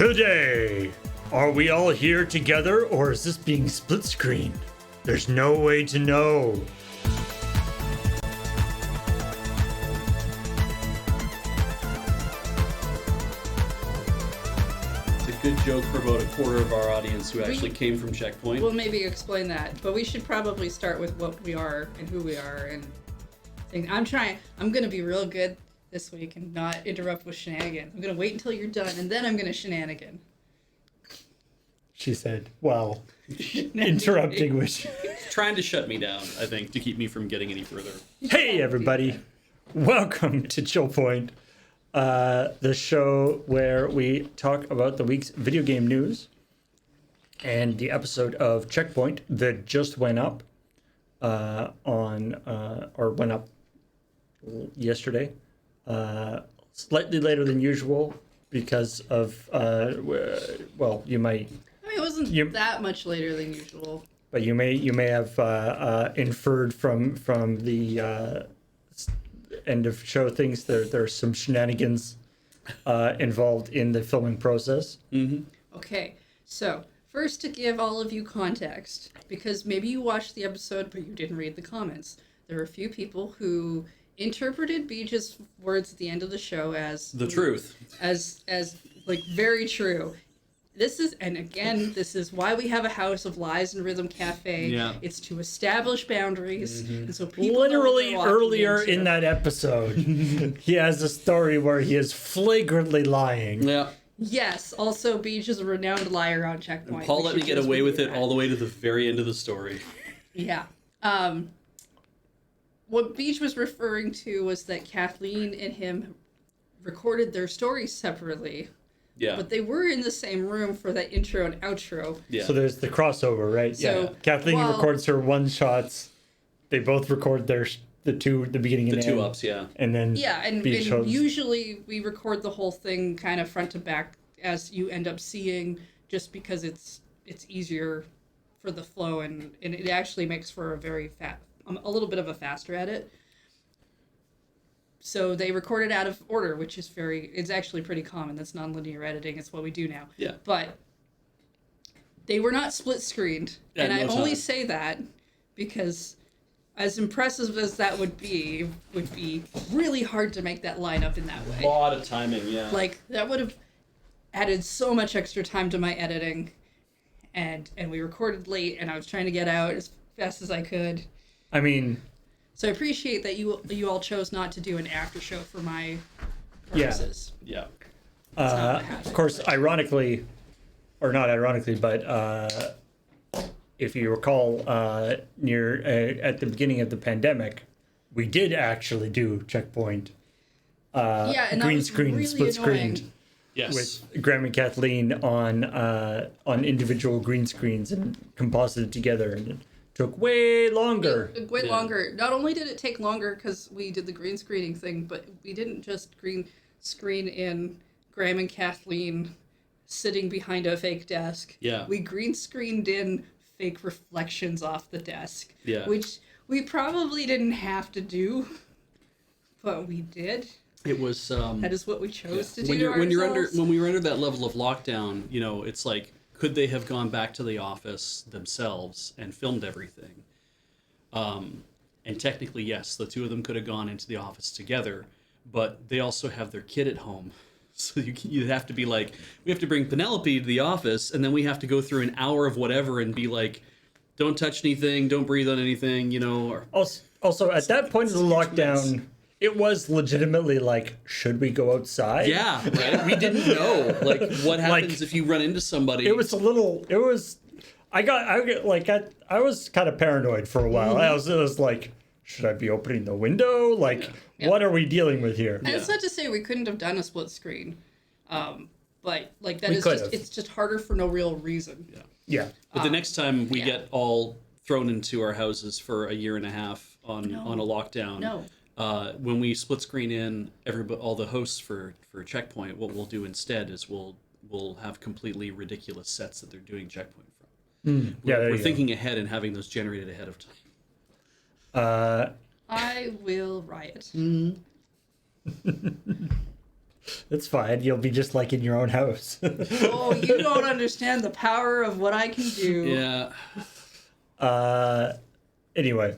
Today, are we all here together or is this being split screen? There's no way to know. It's a good joke for about a quarter of our audience who actually came from ChillPoint. We'll maybe explain that, but we should probably start with what we are and who we are and think. I'm gonna be real good this week and not interrupt with shenanigans. I'm gonna wait until you're done and then I'm gonna shenanigan. She said, well, interrupting with... Trying to shut me down, I think, to keep me from getting any further. Hey, everybody. Welcome to ChillPoint, the show where we talk about the week's video game news and the episode of ChillPoint that just went up went up yesterday, slightly later than usual because of, well, you might... I mean, it wasn't that much later than usual. But you may have inferred from the end of show things there's some shenanigans involved in the filming process. Mm-hmm. Okay, so first to give all of you context, because maybe you watched the episode but you didn't read the comments. There were a few people who interpreted Beej's words at the end of the show as the truth, as like very true. This is why we have a House of Lies and Rhythm Cafe. Yeah. It's to establish boundaries, and so people Literally know what they're walking earlier into. in that episode, he has a story where he is flagrantly lying. Yeah. Yes. Also, Beej is a renowned liar on ChillPoint. And Paul let me get away with it all the way to the very end of the story. Yeah. What Beej was referring to was that Kathleen and him recorded their stories separately. Yeah. But they were in the same room for that intro and outro. Yeah. So there's the crossover, right? So, Kathleen well- records her one shots. They both record the beginning and the two end. ups, yeah. And then Yeah, and Beej shows... usually we record the whole thing kind of front to back as you end up seeing, just because it's easier for the flow and it actually makes for a little bit of a faster edit. So they recorded out of order, which is it's actually pretty common. That's nonlinear editing. It's what we do now. Yeah. But they were not split screened. At And I no only time. say that because as impressive as that would be really hard to make that line up in that way. A lot of timing, yeah. Like, that would have added so much extra time to my editing. And we recorded late, and I was trying to get out as fast as I could. I mean... So I appreciate that you all chose not to do an after show for my purposes. Yeah. Of course, ironically, or not ironically, but if you recall, at the beginning of the pandemic, we did actually do ChillPoint. And green that was screen, really split screened, annoying. Yes. with Graham and Kathleen on individual green screens and composited together, and it took way longer. Way longer. Not only did it take longer because we did the green screening thing, but we didn't just green screen in Graham and Kathleen sitting behind a fake desk. Yeah. We green screened in fake reflections off the desk. Yeah. Which we probably didn't have to do, but we did. It was That is what we chose to do. when we were under that level of lockdown, it's like, could they have gone back to the office themselves and filmed everything? And technically, yes, the two of them could have gone into the office together, but they also have their kid at home. So you have to be like, we have to bring Penelope to the office, and then we have to go through an hour of whatever and be like, don't touch anything, don't breathe on anything, Or Also, at that point of the lockdown, it was legitimately like, should we go outside? yeah, right. We didn't know what happens if you run into somebody. It was a little. It was. I was kind of paranoid for a while. Mm-hmm. It was like, should I be opening the window? What are we dealing with here? And it's not to say we couldn't have done a split screen, but it's just harder for no real reason. Yeah. But the next time we get all thrown into our houses for a year and a half on a lockdown, when we split screen in all the hosts for ChillPoint, what we'll do instead is we'll have completely ridiculous sets that they're doing ChillPoint from. We're thinking ahead and having those generated ahead of time. I will riot. It's fine. You'll be just like in your own house. Oh, you don't understand the power of what I can do. Yeah. Anyway.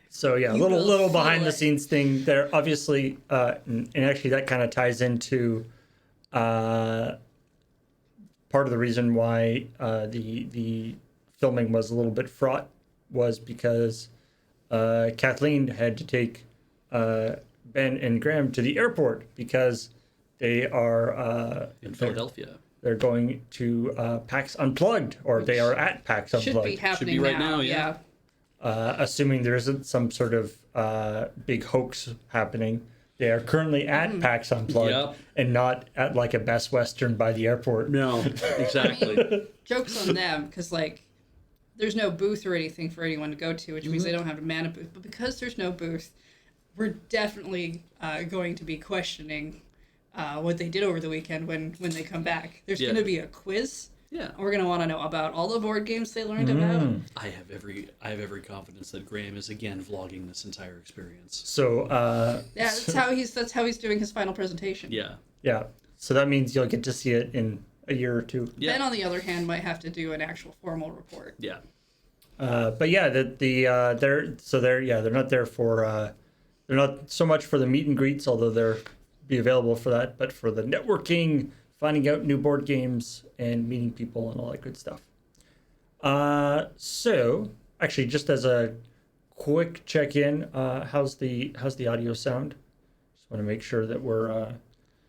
So yeah, a You little will little feel behind the it. scenes thing there. Obviously, and actually that kind of ties into part of the reason why the filming was a little bit fraught was because Kathleen had to take Ben and Graham to the airport because they are In Philadelphia. they're going to PAX Unplugged, or they are at PAX Unplugged. Should be happening right now, yeah. Assuming there isn't some sort of big hoax happening. They are currently at PAX Unplugged Yep. and not at like a Best Western by the airport. No, exactly. Joke's on them, because like there's no booth or anything for anyone to go to, which means Mm-hmm. they don't have to man a booth. But because there's no booth, we're definitely going to be questioning what they did over the weekend when they come back. There's Yeah. going to be a quiz. Yeah. We're going to want to know about all the board games they learned about. I have every confidence that Graham is again vlogging this entire experience. So Yeah, that's how he's doing his final presentation. Yeah. yeah, so that means you'll get to see it in a year or two. Yeah. Ben, on the other hand, might have to do an actual formal report. Yeah. But yeah, they're not there for they're not so much for the meet and greets, although they're be available for that, but for the networking, finding out new board games, and meeting people and all that good stuff. So actually, just as a quick check-in, how's the audio sound? Just want to make sure that we're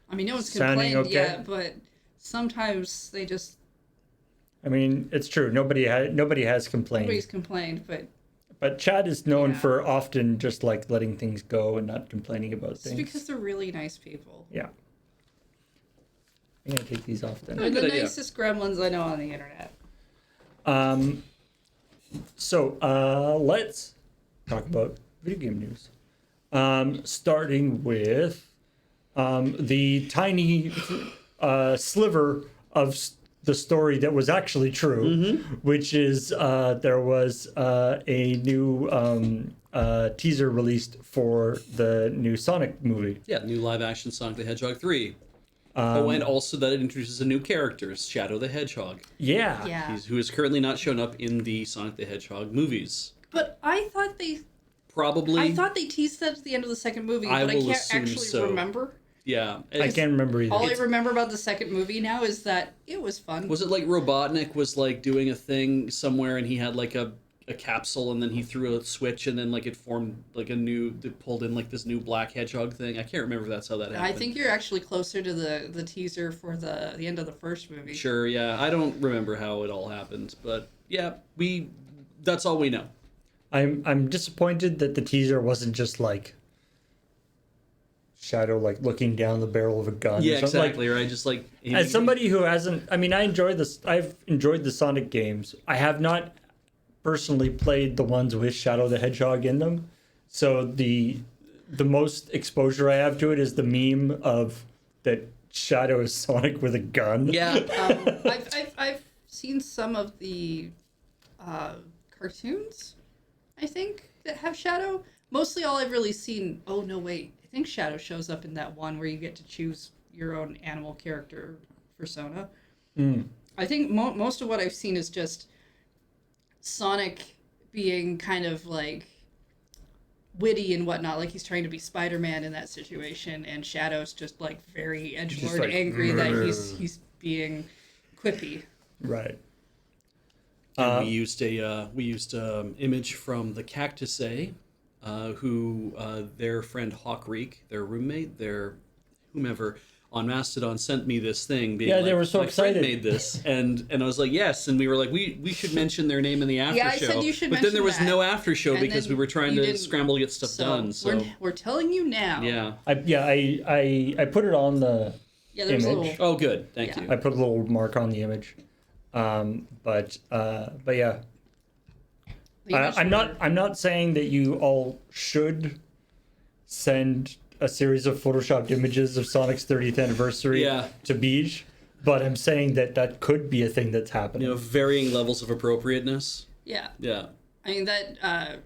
I mean, no one's Sounding complained okay? yet, but sometimes they just I mean, it's true. Nobody has complained. nobody's complained, but Chad is known Yeah. for often just like letting things go and not complaining about it's things. because they're really nice people. Yeah. I'm gonna take these off then. They're the good idea. nicest gremlins I know on the internet. So let's talk about video game news. Starting with the tiny sliver of the story that was actually true, which is there was a new teaser released for the new Sonic movie. Yeah. New live action Sonic the Hedgehog 3. And also that it introduces a new character, Shadow the Hedgehog, Yeah. Yeah. who is currently not shown up in the Sonic the Hedgehog movies. But I thought they teased that at the end of the second movie, I but I will can't assume actually so. remember. Yeah. I can't remember either. All I remember about the second movie now is that it was fun. Was it like Robotnik was like doing a thing somewhere and he had like a capsule and then he threw a switch and then like it formed like it pulled in like this new black hedgehog thing? I can't remember if that's how that happened. I think you're actually closer to the teaser for the end of the first movie. Sure, yeah. I don't remember how it all happened, but yeah, that's all we know. I'm disappointed that the teaser wasn't just like Shadow like looking down the barrel of a gun. Yeah, or something. Like, exactly, right? Just like as somebody who hasn't, I mean, I've enjoyed the Sonic games. I have not personally played the ones with Shadow the Hedgehog in them. So the most exposure I have to it is the meme of that Shadow is Sonic with a gun. Yeah. I've seen some of the cartoons, I think, that have Shadow. Mostly all I've really seen... Oh, no, wait. I think Shadow shows up in that one where you get to choose your own animal character persona. I think most of what I've seen is just Sonic being kind of, like, witty and whatnot. Like, he's trying to be Spider-Man in that situation, and Shadow's just, like, very edgelord, like, angry that he's being quippy. Right. And we used a image from the Cactus A, who their friend Hawkreek, their roommate, their whomever on Mastodon sent me this thing. Being Yeah, like, they were so "My friend excited." made this, and I was like, yes, and we were like, we should mention their name in the after Yeah, I show. said you should but then there was mention that. no after show And because then we were trying you to didn't. scramble to get stuff done. So we're telling you now. yeah. I put it on the Yeah, there's a Image. little... Oh, good. Thank Yeah. you. I put a little mark on the image. But yeah. the image I'm not saying that you all should send a series of photoshopped images of Sonic's 30th anniversary Yeah. to Beach, but I'm saying that could be a thing that's happening. Varying levels of appropriateness. Yeah. Yeah. I mean, that...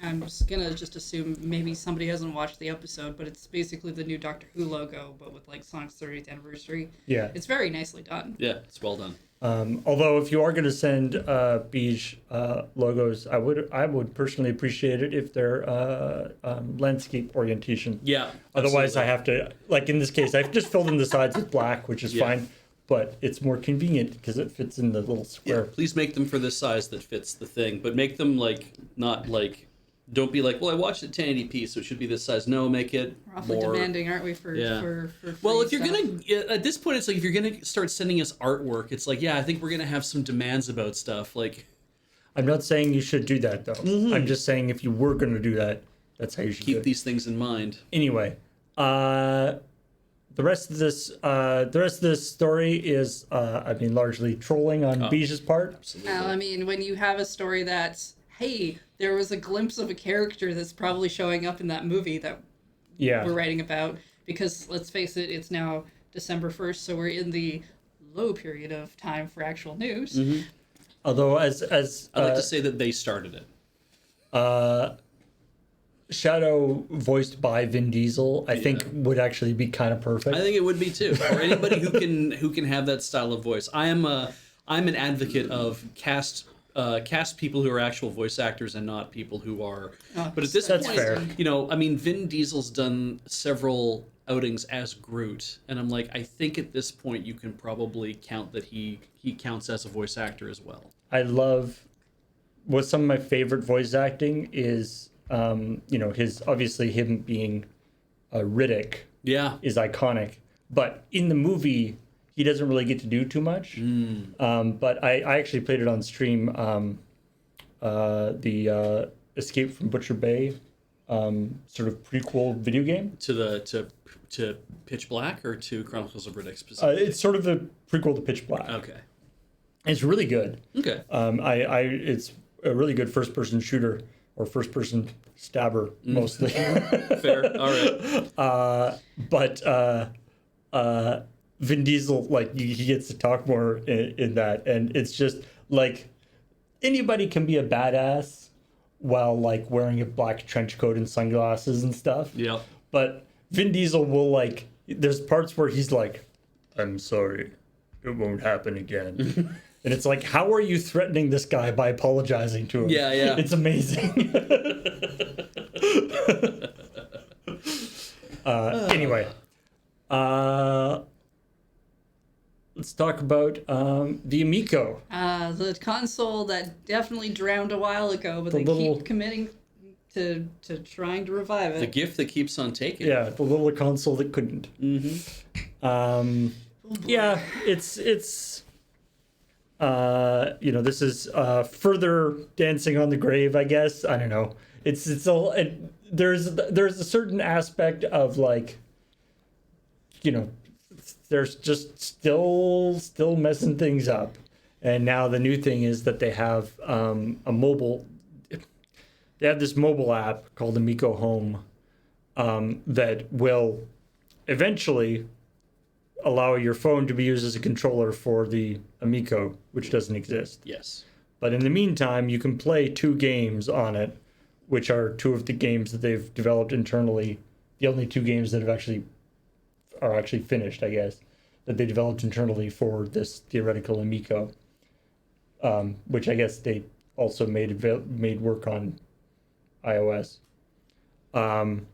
I'm just gonna just assume maybe somebody hasn't watched the episode, but it's basically the new Doctor Who logo, but with like Sonic's 30th anniversary. Yeah. It's very nicely done. Yeah, it's well done. Although if you are going to send beige logos, I would personally appreciate it if they're landscape orientation. Yeah. Otherwise, absolutely. I have to, like in this case, I've just filled in the sides with black, which is Yeah. fine, but it's more convenient because it fits in the little Yeah, square. please make them for the size that fits the thing, but make them like not like. Don't be like, well, I watched it 1080p, so it should be this size. No, make it We're awfully more. demanding, aren't we, for Yeah. for Well, free if you're stuff? gonna at this point, it's like if you're gonna start sending us artwork, it's like, yeah, I think we're gonna have some demands about stuff. Like, I'm not saying you should do that though. I'm just saying if you were going to do that, that's how you should do keep it. these things in mind. Anyway, the rest of this story is, I mean, largely trolling on Beige's part. Absolutely. I mean, when you have a story that's, hey, there was a glimpse of a character that's probably showing up in that movie that Yeah. we're writing about, because let's face it, it's now December 1st, so we're in the low period of time for actual news. Although, as I'd like to say that they started it. Shadow voiced by Vin Diesel, I think would actually be kind of perfect. I think it would be too, or anybody who can have that style of voice. I'm an advocate of cast people who are actual voice actors and not people who are. But at this That's point, fair. you know, I mean, Vin Diesel's done several outings as Groot, and I'm like, I think at this point you can probably count that he counts as a voice actor as well. I love what some of my favorite voice acting is. You know, his obviously him being Riddick Yeah. is iconic, but in the movie he doesn't really get to do too much. But I actually played it on stream. The Escape from Butcher Bay, sort of prequel video game. To Pitch Black or to Chronicles of Riddick specifically? It's sort of a prequel to Pitch Black. Okay. It's really good. Okay. It's a really good first-person shooter or first-person stabber mostly. Fair. All right. But Vin Diesel, like he gets to talk more in that, and it's just like anybody can be a badass while like wearing a black trench coat and sunglasses and stuff. Yeah. But Vin Diesel will like. There's parts where he's like, "I'm sorry, it won't happen again." And it's like, how are you threatening this guy by apologizing to him? Yeah, yeah. It's amazing. Anyway, let's talk about the Amico. The console that definitely drowned a while ago, but The they little- keep committing to trying to revive The it. gift that keeps on taking. Yeah, the little console that couldn't. Yeah, it's you know, this is further dancing on the grave, I guess. I don't know. It's all there's a certain aspect of like, you know, there's just still messing things up, and now the new thing is that they have a mobile. They have this mobile app called Amico Home that will eventually allow your phone to be used as a controller for the Amico, which doesn't exist. Yes. But in the meantime, you can play 2 games on it, which are 2 of the games that they've developed internally. The only 2 games that are actually finished, I guess, that they developed internally for this theoretical Amico, which I guess they also made work on iOS. And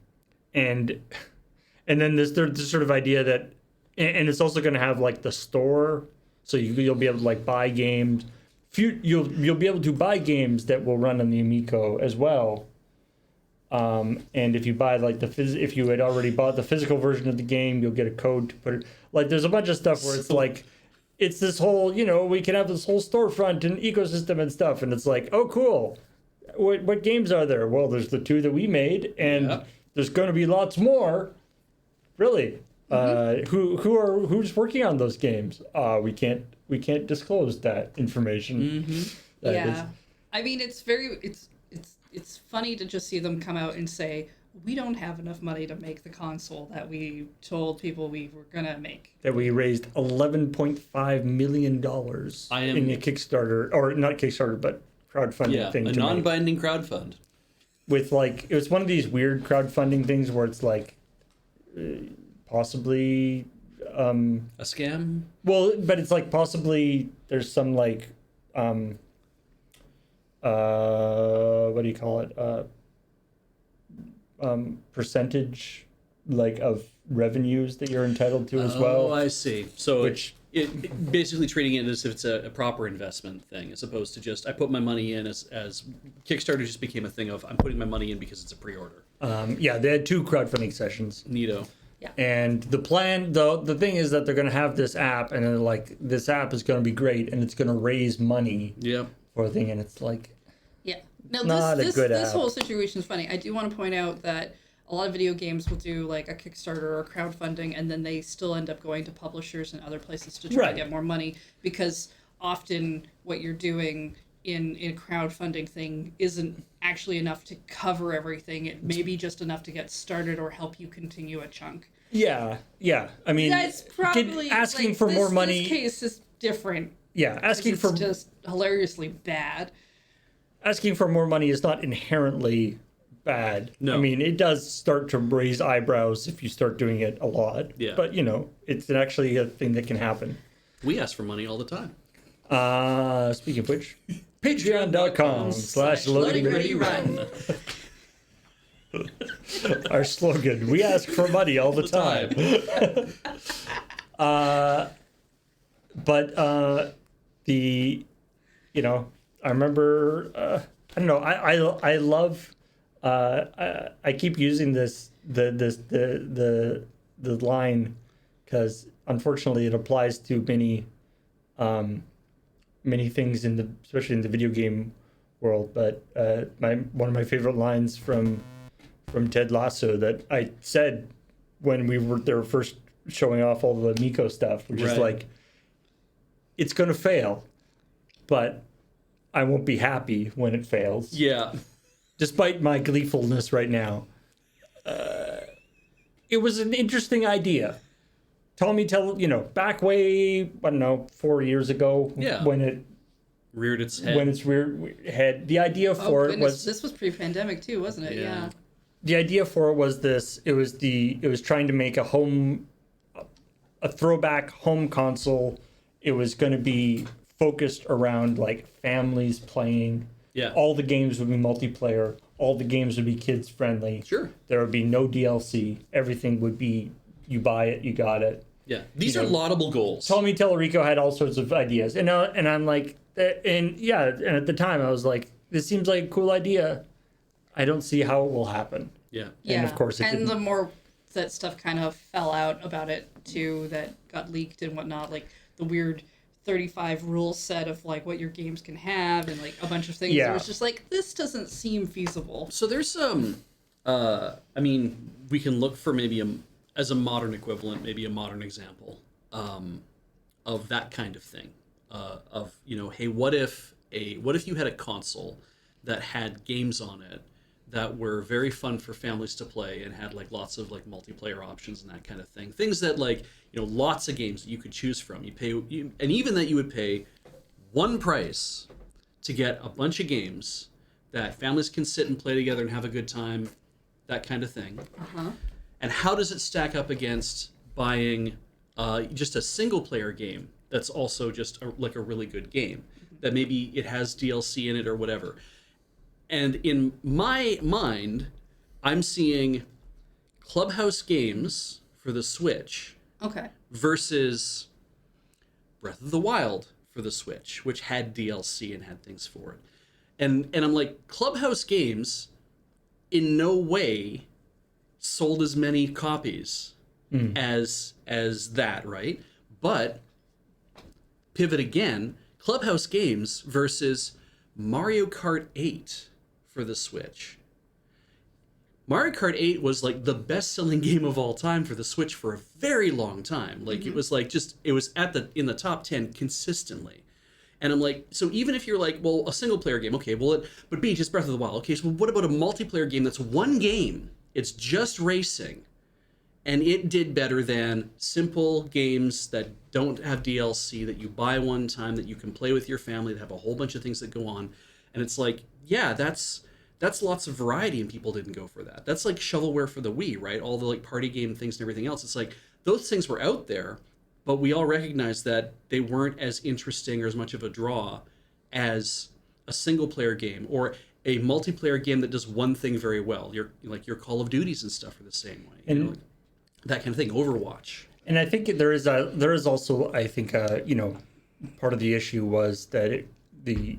then there's this sort of idea that, and it's also going to have like the store, so you'll be able to like buy games. You'll be able to buy games that will run on the Amico as well. And if you buy like if you had already bought the physical version of the game, you'll get a code to put it. Like there's a bunch of stuff where it's like, it's this whole, you know, we can have this whole storefront and ecosystem and stuff, and it's like, oh cool. What games are there? Well, there's the 2 that we made, and Yeah. there's going to be lots more. Really. Who's working on those games? We can't disclose that information. That Yeah, is- I mean it's funny to just see them come out and say we don't have enough money to make the console that we told people we were gonna make. that we raised $11.5 million in a Kickstarter, or not Kickstarter, but crowdfunding Yeah. thing. A to make. non-binding crowdfund. with like it was one of these weird crowdfunding things where it's like possibly A scam? well, but it's like possibly there's some like what do you call it? Percentage like of revenues that you're entitled to as well. Oh, I see. So Which- it basically treating it as if it's a proper investment thing, as opposed to just I put my money in as Kickstarter just became a thing of I'm putting my money in because it's a pre-order. Yeah, they had 2 crowdfunding sessions. Neato. And the plan, the thing is that they're going to have this app, and they're like, this app is going to be great, and it's going to raise money Yep. for a thing, and it's like, Yeah. No, Not a this good this app. whole situation is funny. I do want to point out that a lot of video games will do like a Kickstarter or crowdfunding, and then they still end up going to publishers and other places to try Right. to get more money, because often what you're doing in a crowdfunding thing isn't actually enough to cover everything. It may be just enough to get started or help you continue a chunk. yeah. I mean, That's probably asking like, for more money. This case is different. Yeah, asking It's for just hilariously bad. asking for more money is not inherently bad. No. I mean, it does start to raise eyebrows if you start doing it a lot. Yeah. But it's actually a thing that can happen. We ask for money all the time. Speaking of which, patreon.com/loading-ready-run. Our slogan, we ask for money all the time. But I remember, I don't know, I love, I keep using the line because unfortunately it applies to many things especially in the video game world. But one of my favorite lines from Ted Lasso that I said when they were first showing off all the Miko stuff, which is Right. like, it's gonna fail, but I won't be happy when it fails. Yeah. Despite my gleefulness right now. It was an interesting idea. Back way, I don't know, 4 years ago, Yeah. when Reared its head. its rear head, the idea for it goodness, was this was pre-pandemic too, wasn't it? Yeah. the idea for it was this. It was trying to make a throwback home console. It was going to be focused around like families playing. Yeah. All the games would be multiplayer. All the games would be kids friendly. Sure. There would be no DLC. Everything would be you buy it, you got it. Yeah. These are laudable goals. Tommy Tellerico had all sorts of ideas, and I'm like, and at the time I was like, this seems like a cool idea. I don't see how it will happen. Yeah. Yeah. And of course it and didn't. the more that stuff kind of fell out about it too, that got leaked and whatnot, like the weird 35 rule set of like what your games can have and like a bunch of things. Yeah. It was just like, this doesn't seem feasible. So there's I mean, we can look for maybe as a modern equivalent, maybe a modern example of that kind of thing. Hey, what if you had a console that had games on it that were very fun for families to play and had like lots of like multiplayer options and that kind of thing. Things that like, lots of games that you could choose from. And even that you would pay one price to get a bunch of games that families can sit and play together and have a good time, that kind of thing. Uh-huh. And how does it stack up against buying just a single player game that's also just like a really good game that maybe it has DLC in it or whatever? And in my mind, I'm seeing Clubhouse games for the Switch Okay. versus Breath of the Wild for the Switch, which had DLC and had things for it. And I'm like, Clubhouse games in no way sold as many copies as that, right? But pivot again, Clubhouse games versus Mario Kart 8 for the Switch. Mario Kart 8 was like the best-selling game of all time for the Switch for a very long time. Like it was like it was in the top 10 consistently. And I'm like, so even if you're like, well, a single player game, okay, well, but B, just Breath of the Wild. Okay, so what about a multiplayer game that's one game? It's just racing. And it did better than simple games that don't have DLC, that you buy one time, that you can play with your family, that have a whole bunch of things that go on. And it's like, yeah, that's That's lots of variety, and people didn't go for that. That's like shovelware for the Wii, right? All the like party game things and everything else. It's like those things were out there, but we all recognized that they weren't as interesting or as much of a draw as a single player game or a multiplayer game that does one thing very well. Your Call of Duties and stuff are the same way. And That kind of thing. Overwatch. And I think there is also, I think, part of the issue was that the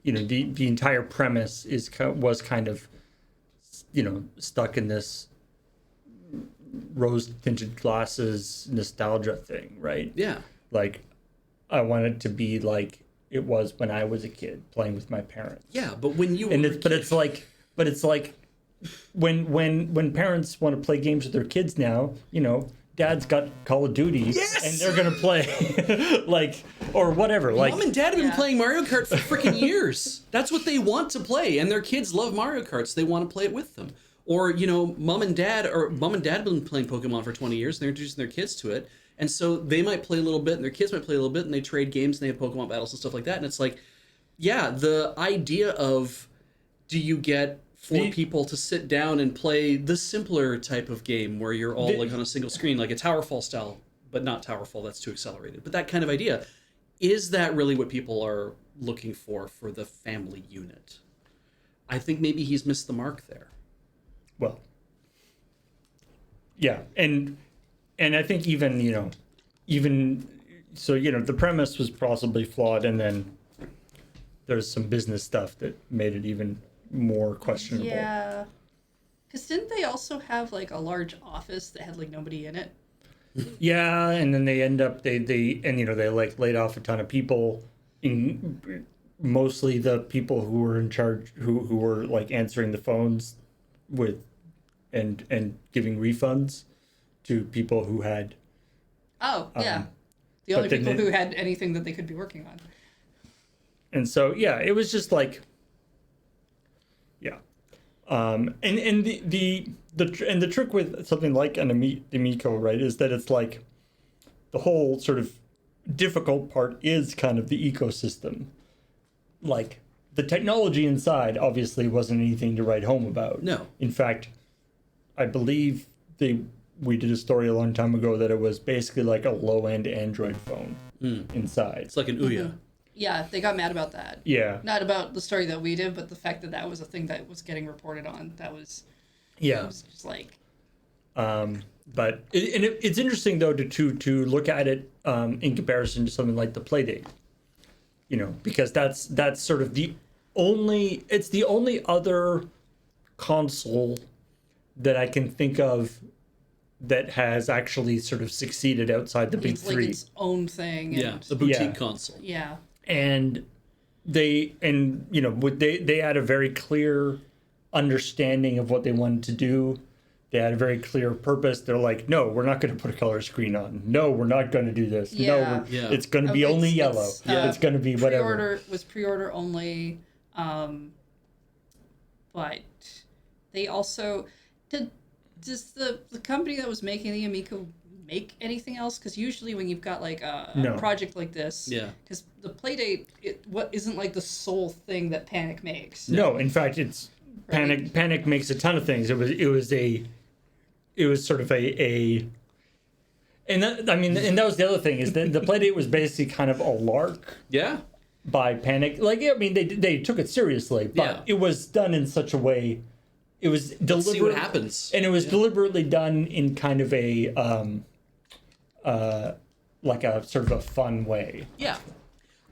entire premise was kind of, stuck in this rose tinted glasses nostalgia thing, right? Yeah. Like, I wanted to be like it was when I was a kid playing with my parents. Yeah, but when you But it's like when parents want to play games with their kids now, dad's got Call of Duty, Yes! and they're gonna play or whatever. Like, Mom and Dad have been Yeah. playing Mario Kart for freaking years. That's what they want to play, and their kids love Mario Kart, so they want to play it with them. Or Mom and Dad have been playing Pokemon for 20 years, and they're introducing their kids to it, and so they might play a little bit, and their kids might play a little bit, and they trade games, and they have Pokemon battles and stuff like that. And it's like, yeah, the idea of do you get four people to sit down and play the simpler type of game where you're all like on a single screen, like a Towerfall style, but not Towerfall, that's too accelerated. But that kind of idea, is that really what people are looking for the family unit? I think maybe he's missed the mark there. well, yeah, and I think even so, the premise was possibly flawed, and then there's some business stuff that made it even more questionable. Yeah. Because didn't they also have like a large office that had like nobody in it? Yeah, and then they end up they like laid off a ton of people, mostly the people who were in charge, who were like answering the phones with and giving refunds to people who had. Oh, yeah. The only but then people who had anything that they could be working on. And so yeah, it was just like, yeah, and the trick with something like an Amico, right, is that it's like the whole sort of difficult part is kind of the ecosystem. Like, the technology inside obviously wasn't anything to write home about. No. In fact, I believe we did a story a long time ago that it was basically like a low-end Android phone inside. It's like an Ouya. Yeah, they got mad about that. Yeah. Not about the story that we did, but the fact that that was a thing that was getting reported on. That was... Yeah. It was just like... But it's interesting though to look at it in comparison to something like the Playdate, because that's sort of the only other console that I can think of that has actually sort of succeeded outside the big It's three. like its own thing. And, Yeah, the boutique Yeah. console. Yeah. And they had a very clear understanding of what they wanted to do. They had a very clear purpose. They're like, no, we're not going to put a color screen on. No, we're not going to do this. Yeah. It's going to be only yellow. It's going to be whatever. Pre-order only, but they also does the company that was making the Amico make anything else? Because usually when you've got like a project like this, Yeah. because the Playdate isn't like the sole thing that Panic makes. No, in fact, it's Right. Panic makes a ton of things. It was sort of a and that was the other thing, is that the Playdate was basically kind of a lark Yeah. by Panic. Like, I mean, they took it seriously, but Yeah. it was done in such a way. It was deliberate. See what happens. And it was deliberately done in kind of a like a sort of a fun way. Yeah.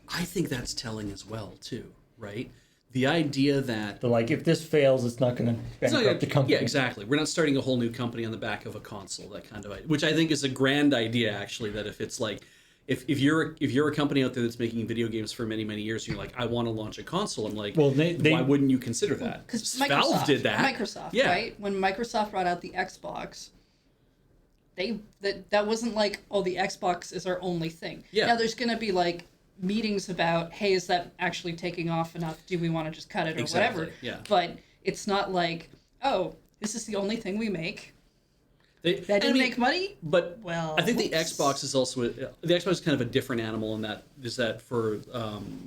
I think that's telling as well, too, right? The idea that... But like, if this fails, it's not going to bankrupt the company. Yeah, exactly. We're not starting a whole new company on the back of a console, that kind of... Which I think is a grand idea, actually, that if it's like... If you're a company out there that's making video games for many, many years, and you're like, I want to launch a console, I'm like, Well, they why wouldn't you consider that? Because Valve did that. Microsoft, Yeah. right? When Microsoft brought out the Xbox, that wasn't like, oh, the Xbox is our only thing. Yeah. Now there's going to be like meetings about, hey, is that actually taking off enough? Do we want to just cut it or Exactly, whatever? yeah. But it's not like, oh, this is the only thing we make. That and didn't make money. But Well, I think the whoops. Xbox is also the Xbox is kind of a different animal in that is that for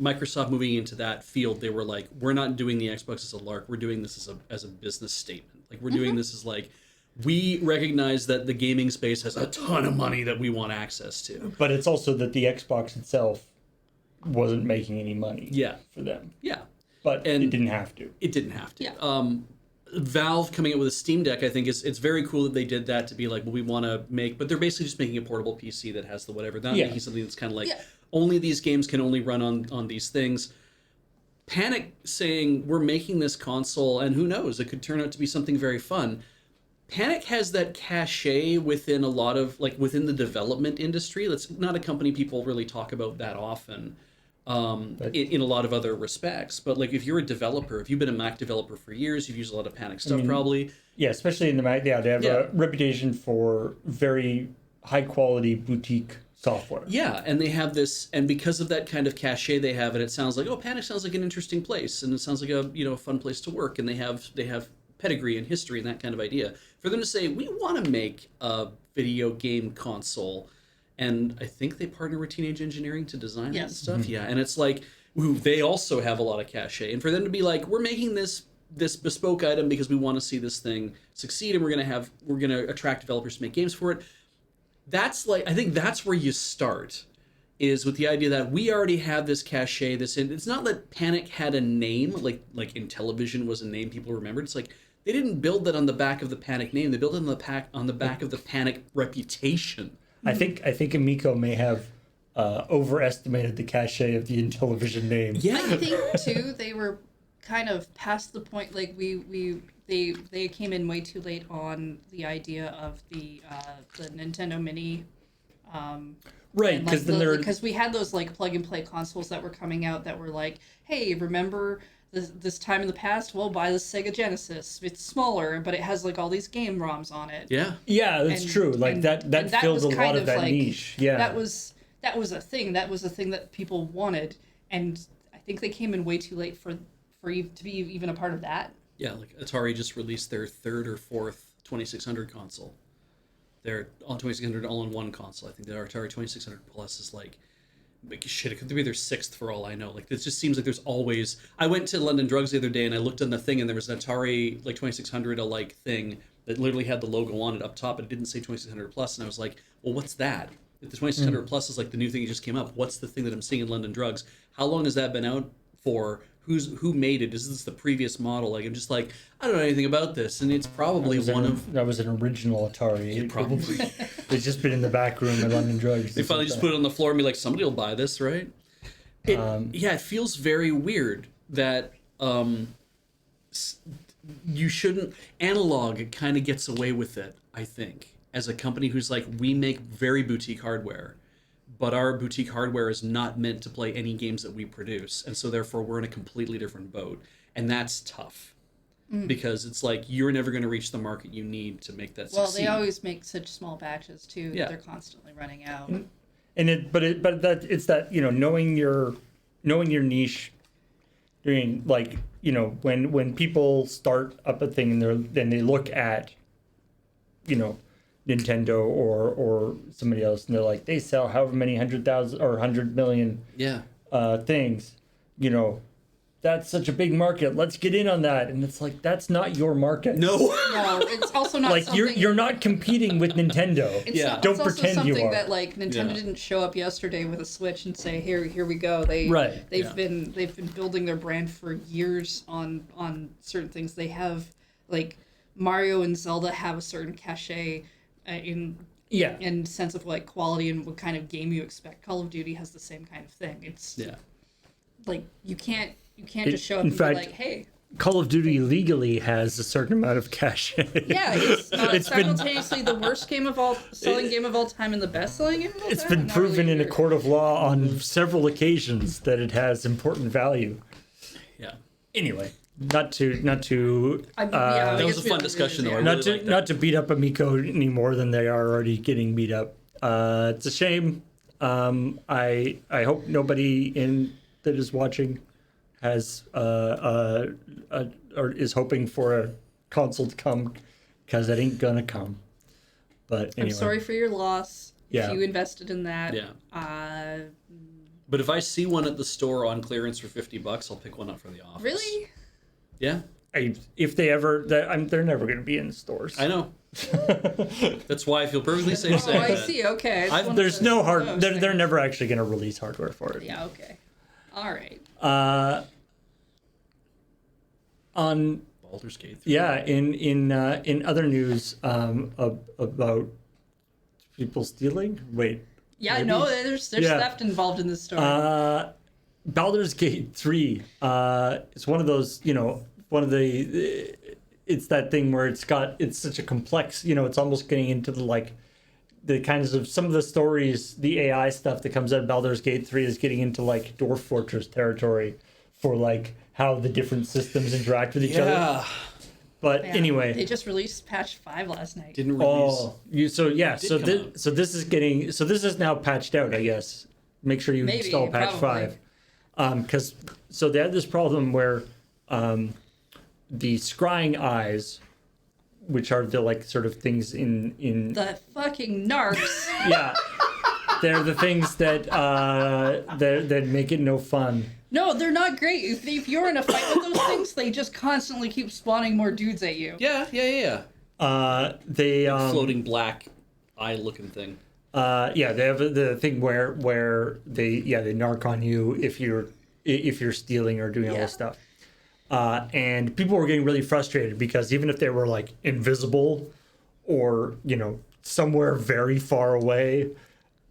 Microsoft moving into that field, they were like, we're not doing the Xbox as a lark. We're doing this as a business statement. Like we're doing this as like we recognize that the gaming space has a ton of money that we want access to. But it's also that the Xbox itself wasn't making any money. Yeah. For them, Yeah, but And- it didn't have to. it didn't have to. Yeah. Valve coming up with a Steam Deck, I think it's very cool that they did that to be like, well, we want to make, but they're basically just making a portable PC that has the whatever. They're not Yeah. making something that's kind of like Yeah. only these games can only run on these things. Panic saying we're making this console, and who knows, it could turn out to be something very fun. Panic has that cachet within a lot of within the development industry. That's not a company people really talk about that often. In a lot of other respects, but like if you're a developer, if you've been a Mac developer for years, you've used a lot of Panic stuff probably. Yeah, especially in the Mac. Yeah, they have Yeah. a reputation for very high quality boutique software. Yeah, and they have this, and because of that kind of cachet they have, and it sounds like, oh, Panic sounds like an interesting place, and it sounds like a fun place to work, and they have pedigree and history and that kind of idea. For them to say we want to make a video game console. And I think they partner with Teenage Engineering to design that Yes. stuff. Yeah, and it's like, ooh, they also have a lot of cachet. And for them to be like, we're making this bespoke item because we want to see this thing succeed, and we're gonna attract developers to make games for it. That's like, I think that's where you start, is with the idea that we already have this cachet. It's not that Panic had a name like Intellivision was a name people remembered. It's like they didn't build that on the back of the Panic name. They built it on the back of the Panic reputation. I think Amico may have overestimated the cachet of the Intellivision name. Yeah. I think too they were kind of past the point. Like they came in way too late on the idea of the Nintendo Mini. Right, And, because then they're because we had those like plug and play consoles that were coming out that were like, hey, remember this time in the past? Well, buy the Sega Genesis. It's smaller, but it has like all these game ROMs on it. Yeah. yeah, that's And- true. Like and- that and filled was a lot kind of that like, niche. Yeah, that was a thing. That was a thing that people wanted, and I think they came in way too late for you to be even a part of that. Yeah, like Atari just released their third or fourth 2600 console. Their 2600 all-in-one console. I think their Atari 2600 Plus is like shit, it could be their sixth for all I know. Like it just seems like there's always. I went to London Drugs the other day and I looked on the thing and there was an Atari like 2600 alike thing that literally had the logo on it up top, but it didn't say 2600 Plus, and I was like, well, what's that? If the 2600 Plus is like the new thing that just came up, what's the thing that I'm seeing in London Drugs? How long has that been out for? Who made it? Is this the previous model? Like I'm just like, I don't know anything about this, and it's probably that was an original Atari. It probably. It's just been in the back room at London Drugs. They finally just put it on the floor and be like, somebody will buy this, right? Yeah, it feels very weird that you shouldn't. Analog kind of gets away with it, I think, as a company who's like, we make very boutique hardware, but our boutique hardware is not meant to play any games that we produce, and so therefore we're in a completely different boat, and that's tough. Because it's like you're never going to reach the market you need to make that Well, succeed. they always make such small batches too. Yeah. That they're constantly running out. and it's that knowing your niche, doing like when people start up a thing and they look at Nintendo or somebody else and they're like they sell however many 100,000 or 100 million yeah. things, that's such a big market. Let's get in on that. And it's like, that's not your market. No. No, it's also not Like something, you're not competing with Nintendo. It's Yeah. not, Don't it's also pretend you something are. that like Nintendo Yeah. didn't show up yesterday with a Switch and say, here we go. They've Yeah. been building their brand for years on certain things. They have like Mario and Zelda have a certain cachet in sense of like quality and what kind of game you expect. Call of Duty has the same kind of thing. It's Yeah. like you can't just show up In and fact, be like, hey. Call of Duty legally has a certain amount of cash. Yeah, it's It's been- simultaneously the worst selling game of all time and the best selling game of all It's time. been I'm not proven really in a sure. court of law on several occasions that it has important value. Yeah. Anyway, not to I That was a fun discussion, though. I not really to liked that. not to beat up Amico any more than they are already getting beat up. It's a shame. I hope nobody that is watching has or is hoping for a console to come, because it ain't gonna come. But anyway. I'm sorry for your loss. Yeah. If you invested in that. Yeah. But if I see one at the store on clearance for $50, I'll pick one up for the office. Really? Yeah. If they ever, they're never going to be in stores. I know. That's why I feel perfectly safe saying I that. see. Okay. I just wanted There's to no know hard. those They're things. never actually going to release hardware for it. Yeah. Okay. All right. On Baldur's Gate 3. yeah, in other news about people stealing. Wait. Yeah. Maybe? No. There's Yeah. theft involved in this story. Baldur's Gate 3. It's one of those, one of the. It's that thing where it's such a complex, it's almost getting into the kinds of some of the stories, the AI stuff that comes out of Baldur's Gate 3 is getting into Dwarf Fortress territory for how the different systems interact with each other. Yeah. But Yeah. anyway. They just released patch 5 last night. Didn't release. This is now patched out, I guess. Make sure you Maybe, install patch probably. 5. So they had this problem where the scrying eyes, which are the sort of things in The fucking narcs. yeah, they're the things that that make it no fun. No, they're not great. If you're in a fight with those things, they just constantly keep spawning more dudes at you. Yeah. They Floating black eye-looking thing. they have the thing where they narc on you if you're stealing or doing all this stuff. And people were getting really frustrated because even if they were invisible or somewhere very far away,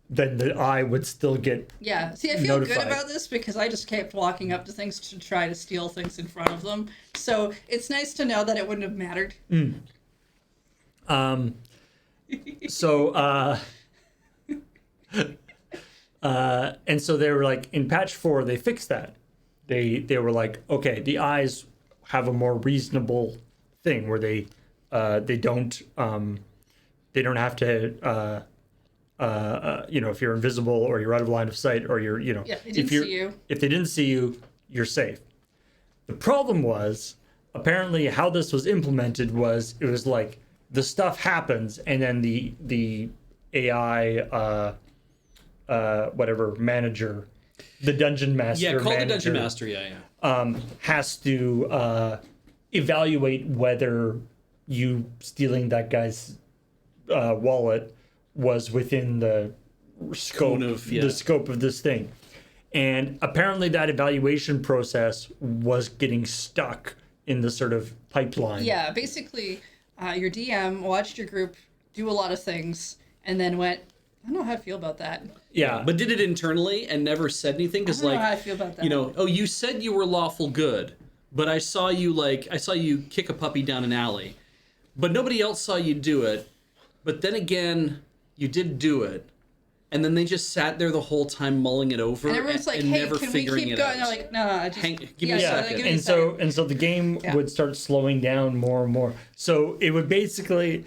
then the eye would still get Yeah. See, I feel notified. good about this because I just kept walking up to things to try to steal things in front of them. So it's nice to know that it wouldn't have mattered. So and so they were in patch 4 they fixed that. They were okay, the eyes have a more reasonable thing where they don't have to if you're invisible or you're out of line of sight or you're Yeah, they didn't see you. if they didn't see you, you're safe. The problem was apparently how this was implemented was it was the stuff happens and then the AI whatever manager, the dungeon master, Yeah, call the manager, Dungeon Master. Yeah. has to evaluate whether you stealing that guy's wallet was within the scope the scope of this thing. And apparently that evaluation process was getting stuck in the sort of pipeline. Yeah, basically, your DM watched your group do a lot of things and then went, I don't know how I feel about that. Yeah. But did it internally and never said anything? I Because don't know how I feel about that. you said you were lawful good, but I saw you kick a puppy down an alley, but nobody else saw you do it. But then again, you did do it, and then they just sat there the whole time mulling it over And everyone's like, and hey, never can we figuring keep it going? out. They're like, no, I just... Give me a second. give me a and second. so the game would start slowing down more and more. So it would basically,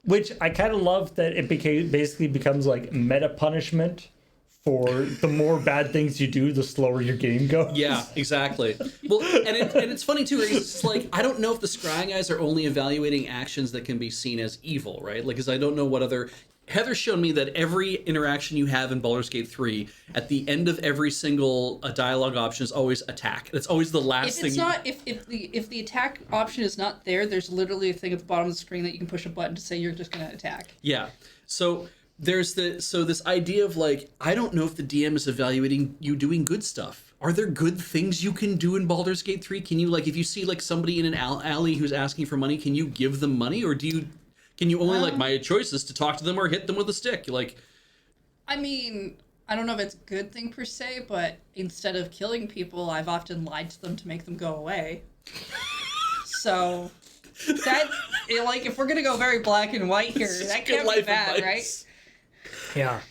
which I kind of love that it basically becomes meta punishment for the more bad things you do, the slower your game goes. Yeah, exactly. Well, and it's funny too. Right? It's I don't know if the scrying guys are only evaluating actions that can be seen as evil, right? Because I don't know what other. Heather's shown me that every interaction you have in Baldur's Gate 3, at the end of every single dialogue option is always attack. It's always the last If thing. it's not, if the attack option is not there, there's literally a thing at the bottom of the screen that you can push a button to say you're just going to attack. Yeah. So there's this idea of I don't know if the DM is evaluating you doing good stuff. Are there good things you can do in Baldur's Gate 3? Can you if you see somebody in an alley who's asking for money, can you give them money, or can you only my choice is to talk to them or hit them with a stick? I mean, I don't know if it's a good thing per se, but instead of killing people, I've often lied to them to make them go away. So that if we're gonna go very black and white here, that can't be bad, right? Yeah.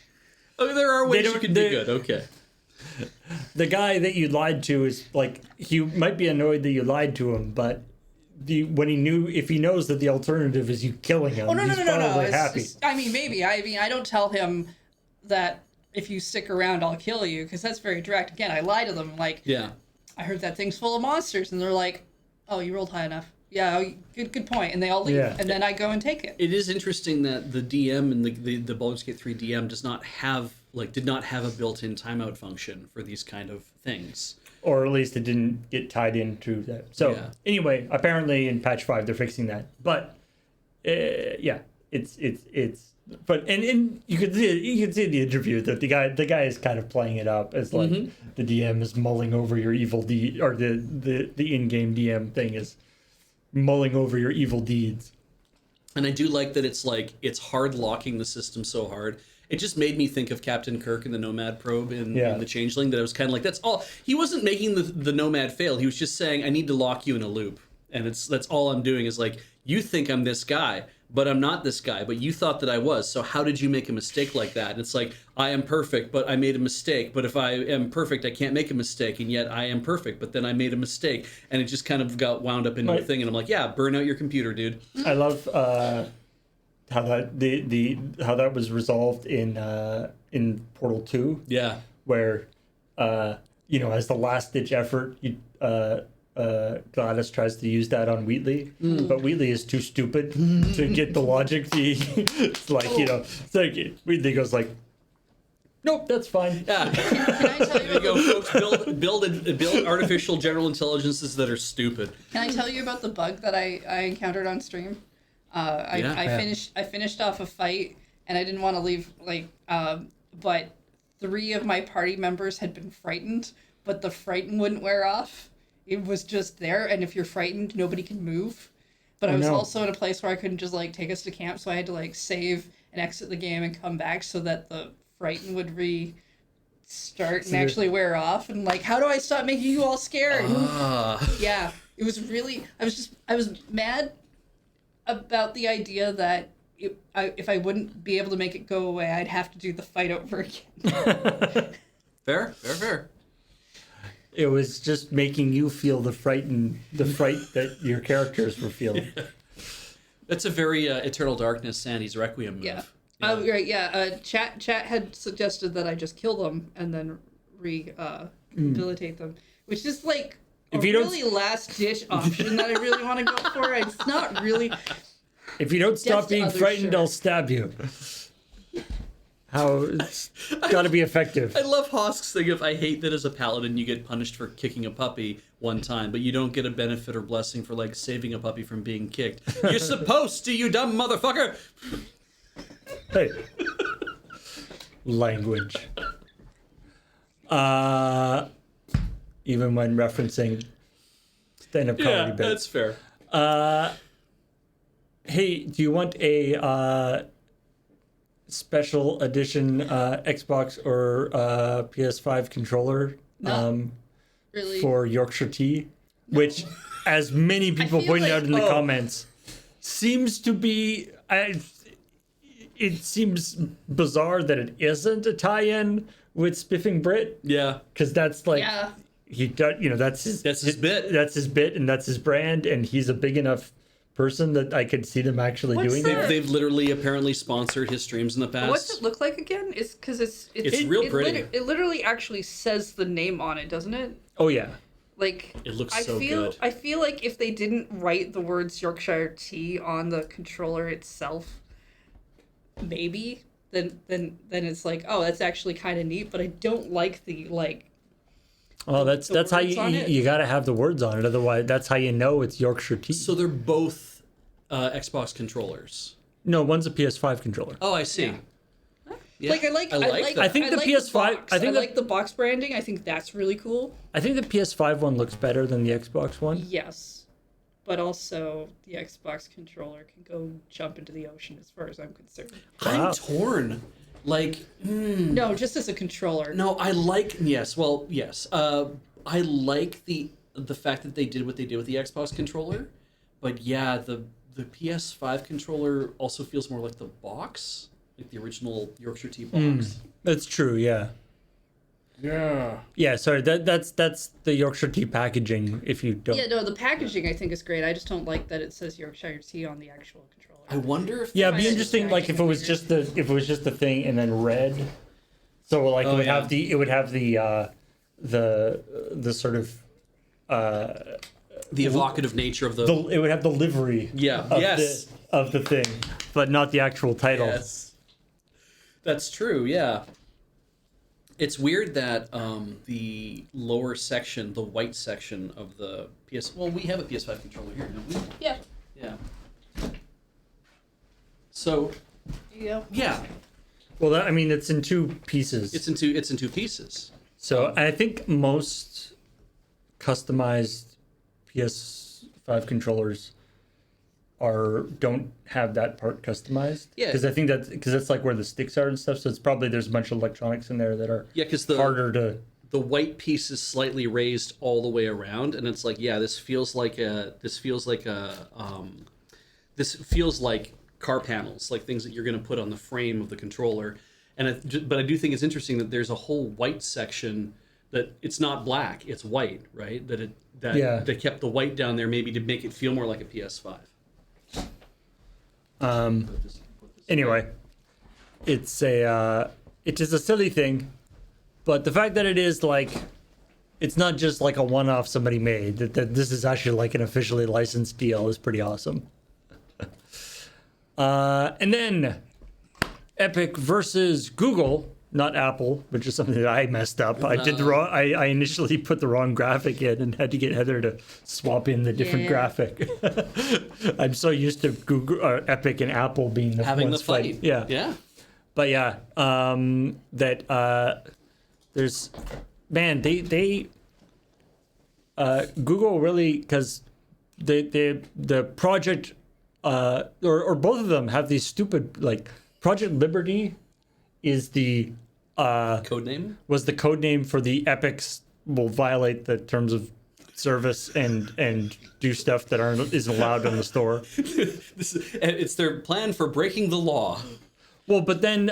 Oh, there are ways you can do good. Okay. The guy that you lied to is he might be annoyed that you lied to him, but if he knows that the alternative is you killing him, he's probably happy. Maybe. I don't tell him that if you stick around, I'll kill you, because that's very direct. Again, I lie to them, Yeah. I heard that thing's full of monsters, and they're like, oh, you rolled high enough. yeah, good point. And they all leave, Yeah. and then I go and take it. It is interesting that the DM and the Baldur's Gate 3 DM did not have a built-in timeout function for these kind of things. Or at least it didn't get tied into that. So Yeah. anyway, apparently in patch 5 they're fixing that. But yeah, it's but and you can see in the interview that the guy is kind of playing it up as like the DM is mulling over your evil deed, or the in-game DM thing is mulling over your evil deeds. And I do like that it's hard locking the system so hard. It just made me think of Captain Kirk and the Nomad probe in the Changeling, that I was kind of like, that's all. He wasn't making the Nomad fail. He was just saying, I need to lock you in a loop. And that's all I'm doing is like, you think I'm this guy, but I'm not this guy, but you thought that I was. So how did you make a mistake like that? And it's like, I am perfect, but I made a mistake. But if I am perfect, I can't make a mistake. And yet I am perfect, but then I made a mistake. And it just kind of got wound up into a thing. And I'm like, yeah, burn out your computer, dude. I love how that was resolved in Portal 2. Yeah. Where as the last ditch effort, Gladys tries to use that on Wheatley, but Wheatley is too stupid to get the logic. It's like it's like Wheatley goes like, nope, that's fine. Yeah. Can I tell There you go, folks. Build artificial general intelligences that are stupid. Can I tell you about the bug that I encountered on stream? I finished off a fight and I didn't want to leave but 3 of my party members had been frightened, but the frighten wouldn't wear off. It was just there, and if you're frightened, nobody can move. But I was also in a place where I couldn't just take us to camp, so I had to save and exit the game and come back so that the frighten would restart and actually wear off. And how do I stop making you all scared? Yeah, it was really. I was mad about the idea that if I wouldn't be able to make it go away, I'd have to do the fight over again. Fair. It was just making you feel the fright that your characters were feeling. That's a very Eternal Darkness Sandy's Requiem move. Yeah. Right. Yeah. Chat had suggested that I just kill them and then rehabilitate them, which is really last ditch option that I really want to go for. It's not really. If you don't stop being frightened, I'll stab you. How it's got to be effective. I love Hosk's thing of, I hate that as a paladin you get punished for kicking a puppy one time, but you don't get a benefit or blessing for saving a puppy from being kicked. You're supposed to, you dumb motherfucker. Hey. Language. Even when referencing stand-up comedy bits. That's fair. Hey, do you want a special edition Xbox or PS5 controller Really? for Yorkshire tea? No. Which, as many people pointed out in the comments, seems to be... it seems bizarre that it isn't a tie-in with Spiffing Brit. Yeah. Because that's he does, that's his bit. That's his bit, and that's his brand, and he's a big enough person that I could see them actually doing that. They've literally apparently sponsored his streams in the past. What's it look like again? It's because it's real pretty. It literally actually says the name on it, doesn't it? Oh yeah. It looks so good. I feel like if they didn't write the words Yorkshire Tea on the controller itself, maybe then it's oh, that's actually kind of neat. But I don't like the Oh, that's how you got to have the words on it. Otherwise, that's how you know it's Yorkshire tea. So they're both Xbox controllers. No, one's a PS5 controller. Oh, I see. Yeah. I like that. I think the PS5. I like the box branding. I think that's really cool. I think the PS5 one looks better than the Xbox one. Yes, but also the Xbox controller can go jump into the ocean, as far as I'm concerned. Wow. I'm torn. No, just as a controller. No, I like yes. I like the fact that they did what they did with the Xbox controller, but yeah, the PS5 controller also feels more like the box, like the original Yorkshire Tea box. That's true. Yeah. Yeah. Yeah. Sorry. That's the Yorkshire Tea packaging. If you don't. Yeah. No, the packaging I think is great. I just don't like that it says Yorkshire Tea on the actual controller. I wonder if it'd be interesting if it was just the thing and then red. So it would have the sort of the evocative nature of it would have the livery. Yeah. Of Yes. of the thing, but not the actual title. Yes. That's true, yeah. It's weird that the lower section, the white section of the PS... Well, we have a PS5 controller here, don't we? Yeah. Yeah. So, There you go. yeah. Well, I mean, it's in two pieces. It's in two pieces. So I think most customized PS5 controllers don't have that part customized. Yeah. Because I think that's like where the sticks are and stuff. So it's probably there's a bunch of electronics in there that are Yeah, because harder to. the white piece is slightly raised all the way around, and it's like, yeah, this feels like car panels, like things that you're going to put on the frame of the controller. But I do think it's interesting that there's a whole white section that it's not black, it's white, right? That kept the white down there maybe to make it feel more like a PS5. Anyway, it is a silly thing, but the fact that it is like, it's not just like a one-off somebody made, that this is actually like an officially licensed deal is pretty awesome. And then Epic versus Google, not Apple, which is something that I messed up. I did the wrong. I initially put the wrong graphic in and had to get Heather to swap in the different graphic. I'm so used to Google, Epic, and Apple being the Having ones the fight. Yeah. Yeah. But yeah, there's, man, they Google really, because the project or both of them have these stupid, like, Project Liberty is the was the code name for the Epics will violate the terms of service and do stuff that isn't allowed in the store. It's their plan for breaking the law. Well, but then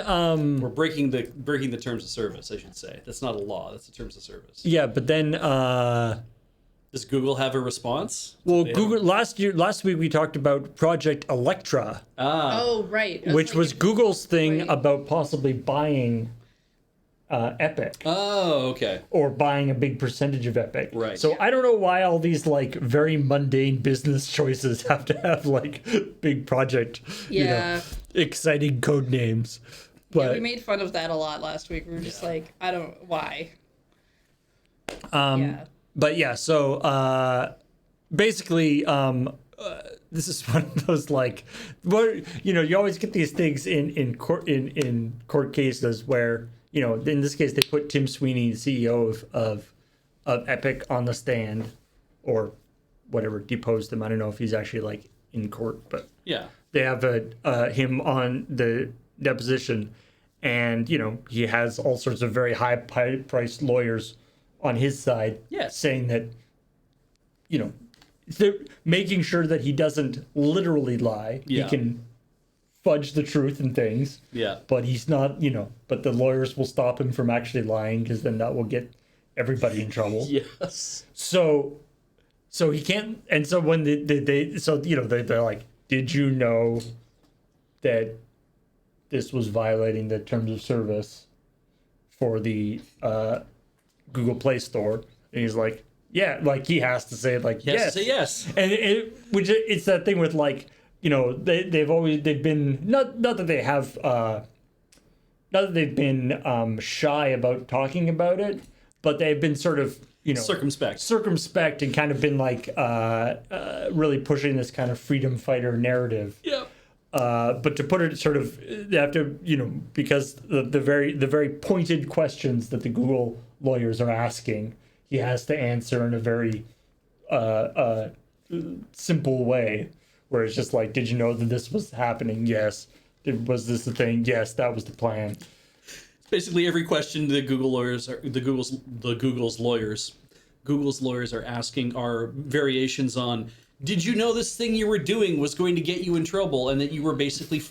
We're breaking the terms of service, I should say. That's not a law, that's the terms of service. yeah, but then Does Google have a response? well, Google last week we talked about Project Electra, Oh, right. which was Google's thing Right. about possibly buying Epic. Oh, okay. Or buying a big percentage of Epic. Right. So I don't know why all these like very mundane business choices have to have like big project, Yeah. exciting code names. Yeah, But we made fun of that a lot last week. We were just like, I don't, why? but yeah, so basically this is one of those like you always get these things in court cases where in this case they put Tim Sweeney, the CEO of Epic, on the stand or whatever, deposed him. I don't know if he's actually like in court, but Yeah. they have him on the deposition, and he has all sorts of very high priced lawyers on his side, Yes. saying that they're making sure that he doesn't literally lie. Yeah. He can fudge the truth and things, Yeah. but he's not, but the lawyers will stop him from actually lying, because then that will get everybody in trouble. Yes. So he can't. And so when they're like, did you know that this was violating the terms of service for the Google Play Store? And he's like, yeah, like he has to say like, He has yes. to say yes. And it's that thing with like, they've been not that they have not that they've been shy about talking about it, but they've been sort of circumspect and kind of been like really pushing this kind of freedom fighter narrative. Yep. But to put it sort of, they have to, because the very pointed questions that the Google lawyers are asking, he has to answer in a very simple way, where it's just like, did you know that this was happening? Yes. Was this the thing? Yes, that was the plan. Basically, every question the Google's lawyers are asking are variations on, did you know this thing you were doing was going to get you in trouble, and that you were basically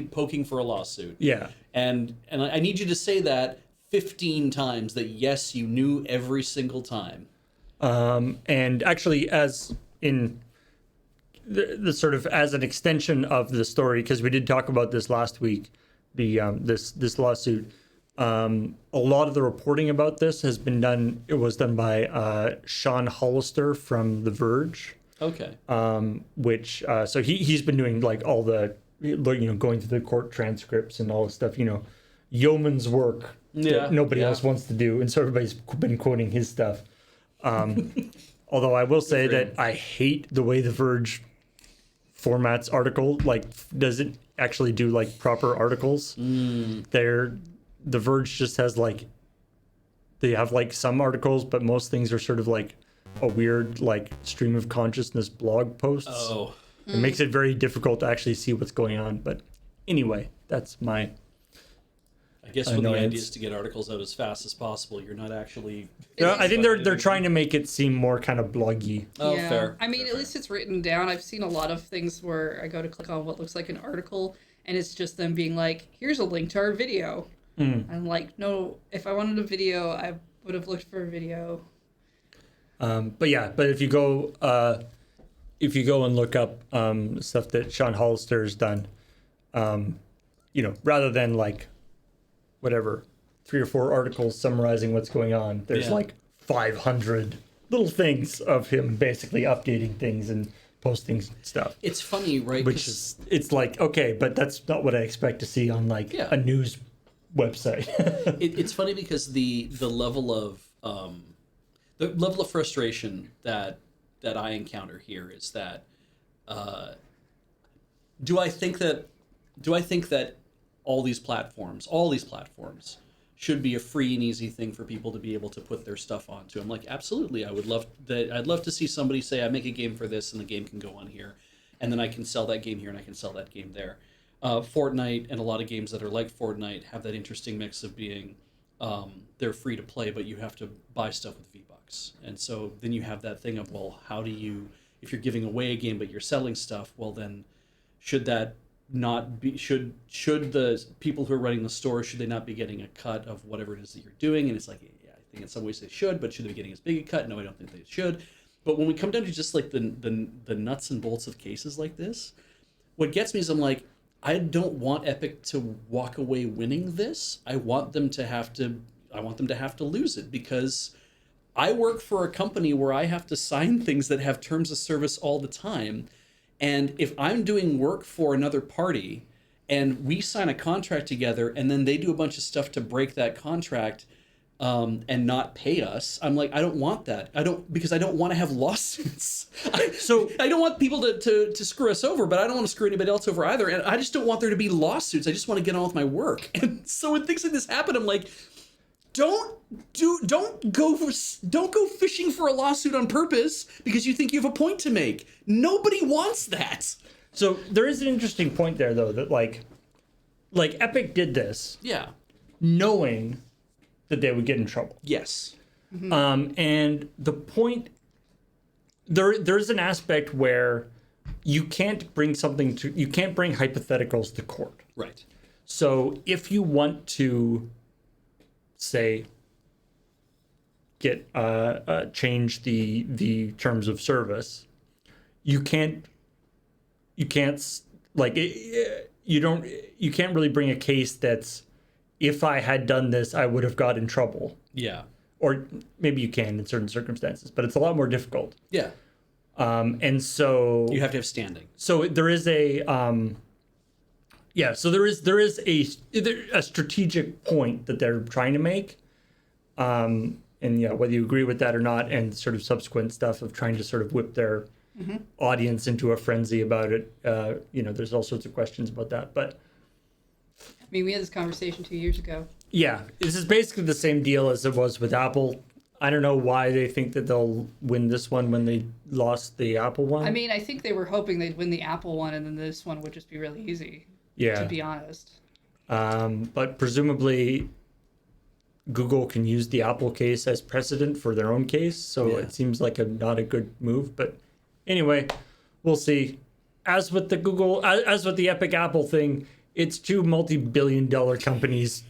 poking for a lawsuit? Yeah. And I need you to say that 15 times, that yes, you knew every single time. And actually, as in the sort of as an extension of the story, because we did talk about this last week, the this lawsuit, A lot of the reporting about this has been done. It was done by Sean Hollister from The Verge. Okay. Which so he's been doing like all the going through the court transcripts and all the stuff, yeoman's work that nobody else wants to do, and so everybody's been quoting his stuff. Although I will say that I hate the way The Verge formats article, like does it actually do like proper articles. The Verge just has like, they have like some articles, but most things are sort of like a weird like stream of consciousness blog posts. Oh. It makes it very difficult to actually see what's going on. But anyway, that's my I guess when the idea is to get articles out as fast as possible, you're not actually. I think they're trying to make it seem more kind of bloggy. Oh, yeah. fair. I mean, fair, at least it's written down. I've seen a lot of things where I go to click on what looks like an article, and it's just them being like, "Here's a link to our video." I'm like, no. If I wanted a video, I would have looked for a video. But if you go and look up stuff that Sean Hollister has done, rather than like whatever 3 or 4 articles summarizing what's going on, there's like 500 little things of him basically updating things and posting stuff. It's funny, right? Which is, it's like, okay, but that's not what I expect to see on like a news website. It's funny because the level of frustration that I encounter here is that do I think that all these platforms should be a free and easy thing for people to be able to put their stuff onto? I'm like, absolutely. I'd love to see somebody say, I make a game for this and the game can go on here, and then I can sell that game here and I can sell that game there. Fortnite and a lot of games that are like Fortnite have that interesting mix of being they're free to play, but you have to buy stuff with V-Bucks. And so then you have that thing of, well, how do you, if you're giving away a game but you're selling stuff, well then should that not be, should the people who are running the store, should they not be getting a cut of whatever it is that you're doing? And it's like, yeah, I think in some ways they should, but should they be getting as big a cut? No, I don't think they should. But when we come down to just like the nuts and bolts of cases like this, what gets me is I'm like, I don't want Epic to walk away winning this. I want them to have to lose it, because I work for a company where I have to sign things that have terms of service all the time. And if I'm doing work for another party and we sign a contract together and then they do a bunch of stuff to break that contract and not pay us, I'm like, I don't want that. Because I don't want to have lawsuits. So I don't want people to screw us over, but I don't want to screw anybody else over either. And I just don't want there to be lawsuits. I just want to get on with my work. And so when things like this happen, I'm like, don't go fishing for a lawsuit on purpose because you think you have a point to make. Nobody wants that. So there is an interesting point there, though, that like Epic did this, knowing that they would get in trouble. Yes. And the point, there's an aspect where you can't bring hypotheticals to court. Right. So if you want to, say, get change the terms of service, you can't really bring a case that's, if I had done this, I would have got in trouble. Yeah. Or maybe you can in certain circumstances, but it's a lot more difficult. Yeah. And so you have to have standing. So there is a a strategic point that they're trying to make. And whether you agree with that or not, and sort of subsequent stuff of trying to sort of whip their audience into a frenzy about it. There's all sorts of questions about that, but I mean, we had this conversation 2 years ago. Yeah, this is basically the same deal as it was with Apple. I don't know why they think that they'll win this one when they lost the Apple one. I mean, I think they were hoping they'd win the Apple one, and then this one would just be really easy. Yeah. To be honest. But presumably, Google can use the Apple case as precedent for their own case, so it seems like not a good move. But anyway, we'll see. As with the Epic Apple thing, it's two multi-billion-dollar companies,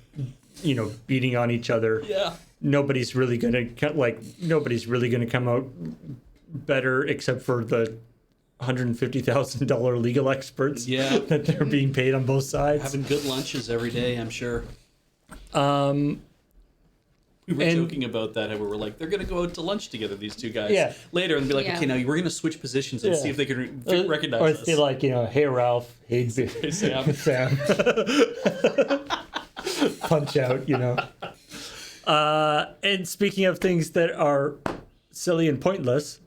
beating on each other. Yeah. Nobody's really gonna come out better, except for the $150,000 legal experts. Yeah. That they're being paid on both sides. Having good lunches every day, I'm sure. We were And- joking about that, and we were like, they're going to go out to lunch together, these two guys, Yeah. later, and be like, Yeah. okay, now we're going to switch positions and Yeah. see if they can recognize or us. they like, hey Ralph, hey, Sam. Sam. Punch out, And speaking of things that are silly and pointless,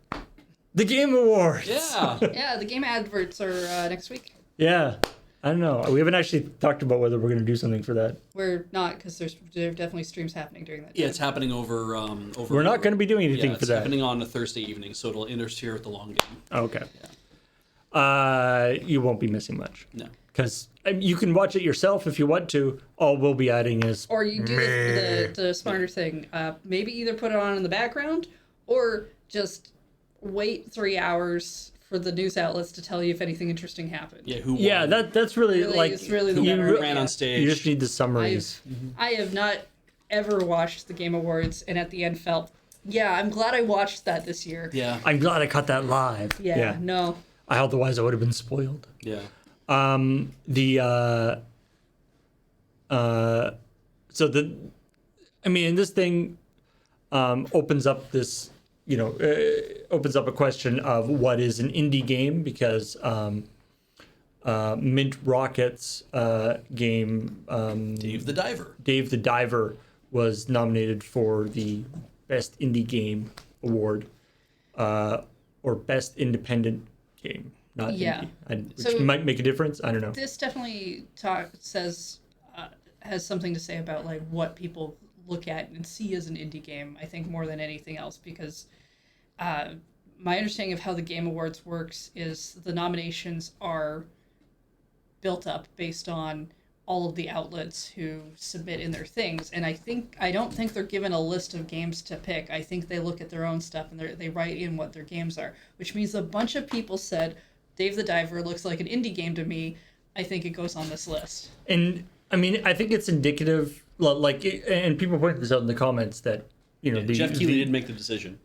the Game Awards. Yeah. Yeah, the game adverts are next week. Yeah. I don't know. We haven't actually talked about whether we're going to do something for that. We're not, because there are definitely streams happening during that time. Yeah, it's happening over. We're not going to be doing anything Yeah, for it's that. happening on a Thursday evening, so it'll interfere with the long game. Okay. You won't be missing much. No. Because you can watch it yourself if you want to. All we'll be adding is. Or you do the smarter thing. Maybe either put it on in the background, or just wait 3 hours for the news outlets to tell you if anything interesting happened. Yeah, who won? Yeah, that's really, Really, it's really the who better ran idea. on stage. You just need the summaries. I have not ever watched the Game Awards and at the end felt, yeah, I'm glad I watched that this year. Yeah. I'm glad I caught that live. Yeah, no. Otherwise, I would have been spoiled. Yeah. This thing opens up this, opens up a question of what is an indie game, because Mint Rocket's game, Dave the Diver. Dave the Diver, was nominated for the Best Indie Game Award, or Best Independent Game, not Yeah. indie, which So- might make a difference. I don't know. This definitely has something to say about like what people look at and see as an indie game, I think, more than anything else, because my understanding of how the Game Awards works is the nominations are built up based on all of the outlets who submit in their things, and I don't think they're given a list of games to pick. I think they look at their own stuff and they write in what their games are, which means a bunch of people said Dave the Diver looks like an indie game to me. I think it goes on this list. And I think it's indicative, and people pointed this out in the comments that Jeff Keighley didn't make the decision.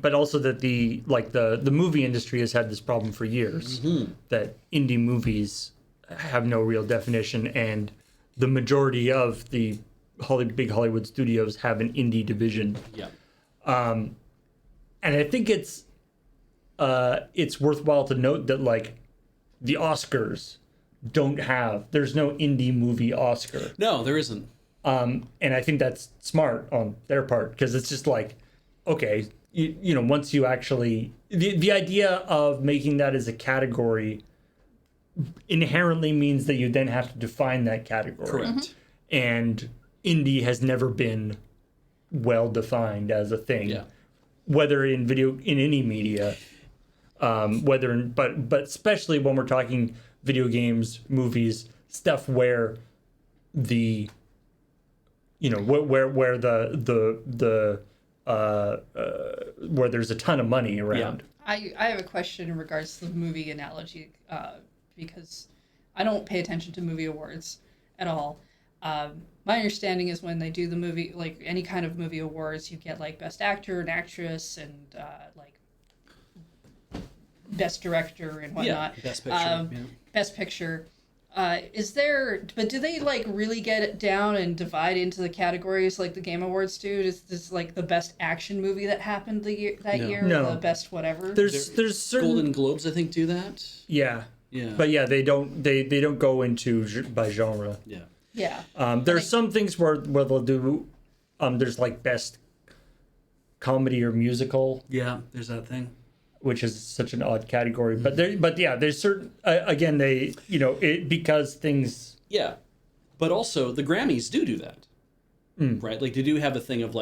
but also that the movie industry has had this problem for years, that indie movies have no real definition, and the majority of the big Hollywood studios have an indie division. Yeah. And I think it's worthwhile to note that the Oscars there's no indie movie Oscar. No, there isn't. And I think that's smart on their part, because it's just okay, once you actually, the idea of making that as a category inherently means that you then have to define that category. Correct. And indie has never been well defined as a thing, Yeah. whether in any media, but especially when we're talking video games, movies, stuff where the where there's a ton of money around. I have a question in regards to the movie analogy, because I don't pay attention to movie awards at all. My understanding is when they do the movie, like any kind of movie awards, you get like best actor and actress and best director and whatnot. Yeah, best picture. Best picture. But do they really get it down and divide into the categories like the Game Awards do? Is this the best action movie that happened year, No. or the best whatever? There's certain Golden Globes, I think, do that. yeah, Yeah. but yeah, they don't go into by genre. Yeah. Yeah. There's some things where they'll do there's best comedy or musical, Yeah, there's that thing. which is such an odd category. But there's certain again, they because things. Yeah, but also the Grammys do that, right? Like they do have a thing of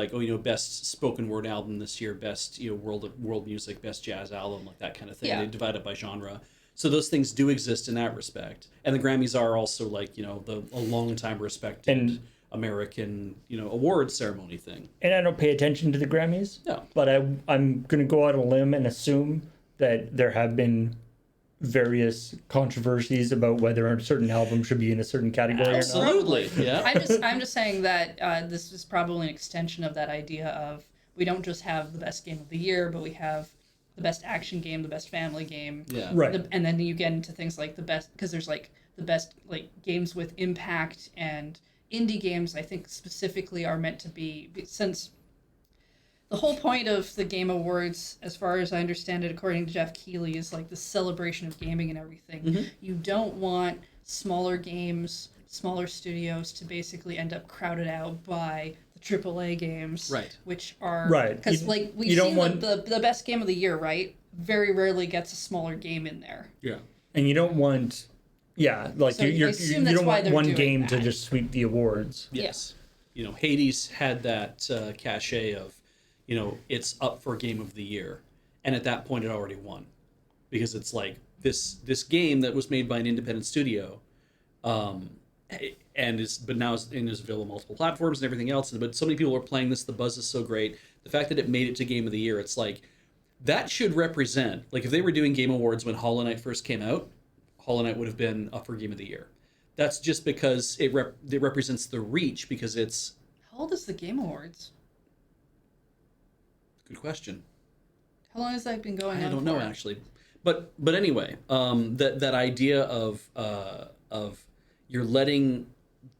best spoken word album this year, best world music, best jazz album, like that kind of thing. Yeah. They divide it by genre, so those things do exist in that respect. And the Grammys are also a long time respected And- American awards ceremony thing. And I don't pay attention to the Grammys. No. But I'm going to go out on a limb and assume that there have been various controversies about whether a certain album should be in a certain category or not. Absolutely, yeah. I'm just saying that this is probably an extension of that idea of we don't just have the best game of the year, but we have the best action game, the best family game. Yeah. Right. And then you get into things like the best, because there's the best games with impact and indie games, I think specifically are meant to be, since the whole point of the Game Awards, as far as I understand it, according to Jeff Keighley, is like the celebration of gaming and everything. Mm-hmm. You don't want smaller games, smaller studios to basically end up crowded out by the AAA games, Right. which are Right. because like we've you don't seen want- the best game of the year, right? Very rarely gets a smaller game in there. Yeah. And you don't want, like So I you assume you that's don't why want they're one doing game to that. just sweep the awards. Yes. You know, Hades had that cachet of, it's up for Game of the Year. And at that point, it already won. Because it's like this game that was made by an independent studio, but now is available on multiple platforms and everything else. But so many people are playing this. The buzz is so great. The fact that it made it to Game of the Year, it's like, that should represent, like if they were doing Game Awards when Hollow Knight first came out, Hollow Knight would have been up for Game of the Year. That's just because it represents the reach, because it's... How old is the Game Awards? Good question. How long has that been going on? I don't know, for? actually. But anyway, that idea of you're letting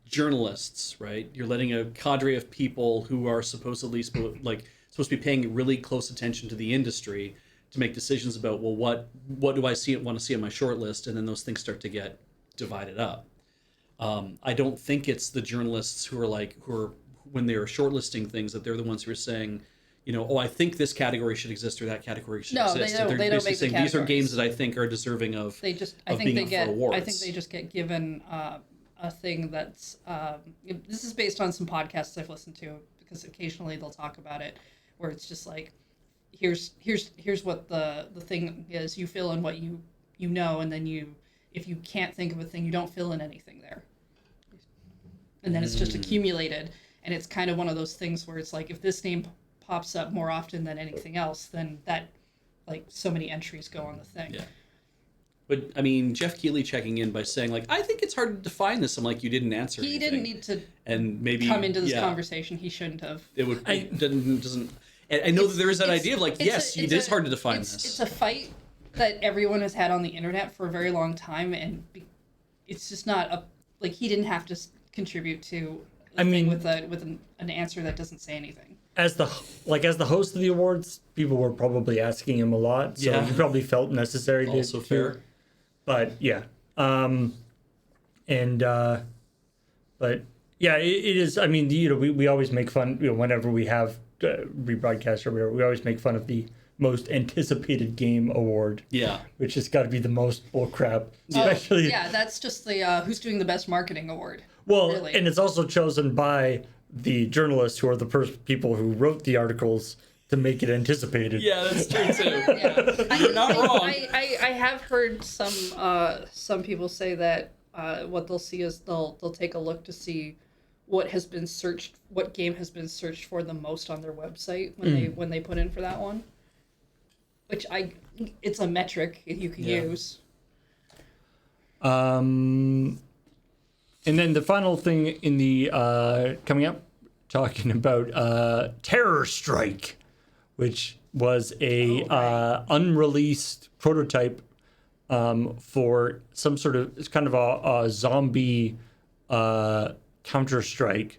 journalists, right? You're letting a cadre of people who are supposedly supposed to be paying really close attention to the industry to make decisions about, well, what do I want to see on my short list, and then those things start to get divided up. I don't think it's the journalists who are when they're shortlisting things, that they're the ones who are saying, I think this category should exist or that category should No, exist. they don't. They're They don't basically make the saying these are games categories. that I think are deserving of. They just, of being up for awards. I think they just get given a thing that's. This is based on some podcasts I've listened to, because occasionally they'll talk about it, where it's just like, here's what the thing is. You fill in what you know, and then if you can't think of a thing, you don't fill in anything there, and then it's just accumulated. And it's kind of one of those things where it's like, if this name pops up more often than anything else, then that, like, so many entries go on the thing. Yeah. But I mean, Jeff Keighley checking in by saying, like, I think it's hard to define this. I'm like, you didn't answer. He anything. didn't need to and maybe come into this conversation. He shouldn't have. It would doesn't. And I know that there is that idea of like, yes, it is hard to define this. It's a fight that everyone has had on the internet for a very long time, and it's just not like, he didn't have to contribute to. With an answer that doesn't say anything. As the host of the awards, people were probably asking him a lot, so he probably felt necessary to. Also fair. But yeah, but yeah, it is. I mean, we always make fun. Whenever we have rebroadcast or whatever, we always make fun of the most anticipated game award. Yeah. Which has got to be the most bullcrap, especially. Yeah, that's just the who's doing the best marketing award. Well, really. And it's also chosen by the journalists who are the people who wrote the articles to make it anticipated. Yeah, that's true too. Yeah. You're not wrong. I have heard some people say that what they'll see is they'll take a look to see what game has been searched for the most on their website when they put in for that one. Which it's a metric you can use. And then the final thing in the coming up, talking about Terror Strike, which was a unreleased prototype for some sort of, it's kind of a zombie Counter-Strike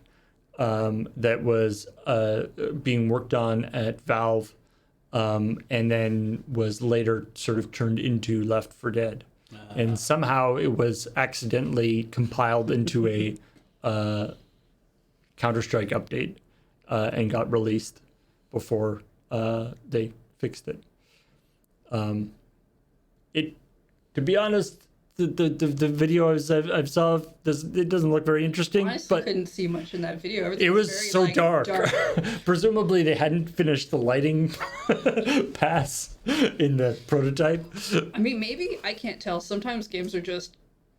that was being worked on at Valve, and then was later sort of turned into Left 4 Dead. And somehow it was accidentally compiled into a Counter-Strike update and got released before they fixed it. To be honest, the video I saw, it doesn't look very interesting. I but couldn't see much in that video. Everything it was very, so dark. Presumably they hadn't finished the lighting pass in the prototype. I mean, maybe, I can't tell. Sometimes games are just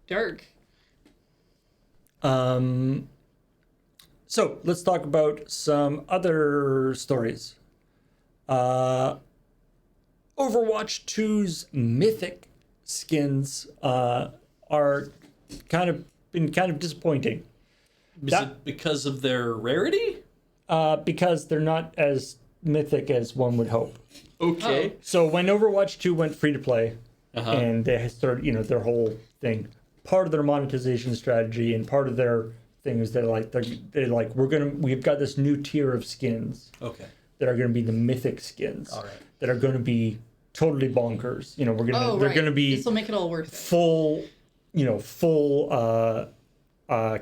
dark. So let's talk about some other stories. Overwatch 2's mythic skins are been kind of disappointing. Is it because of their rarity? Because they're not as mythic as one would hope. Okay. So when Overwatch 2 went free to play, and they started, their whole thing, part of their monetization strategy and part of their thing is that like they're like we've got this new tier of skins Okay. that are gonna be the mythic skins. All right. That are gonna be totally bonkers. You know, they're gonna be This will make it all worth it. full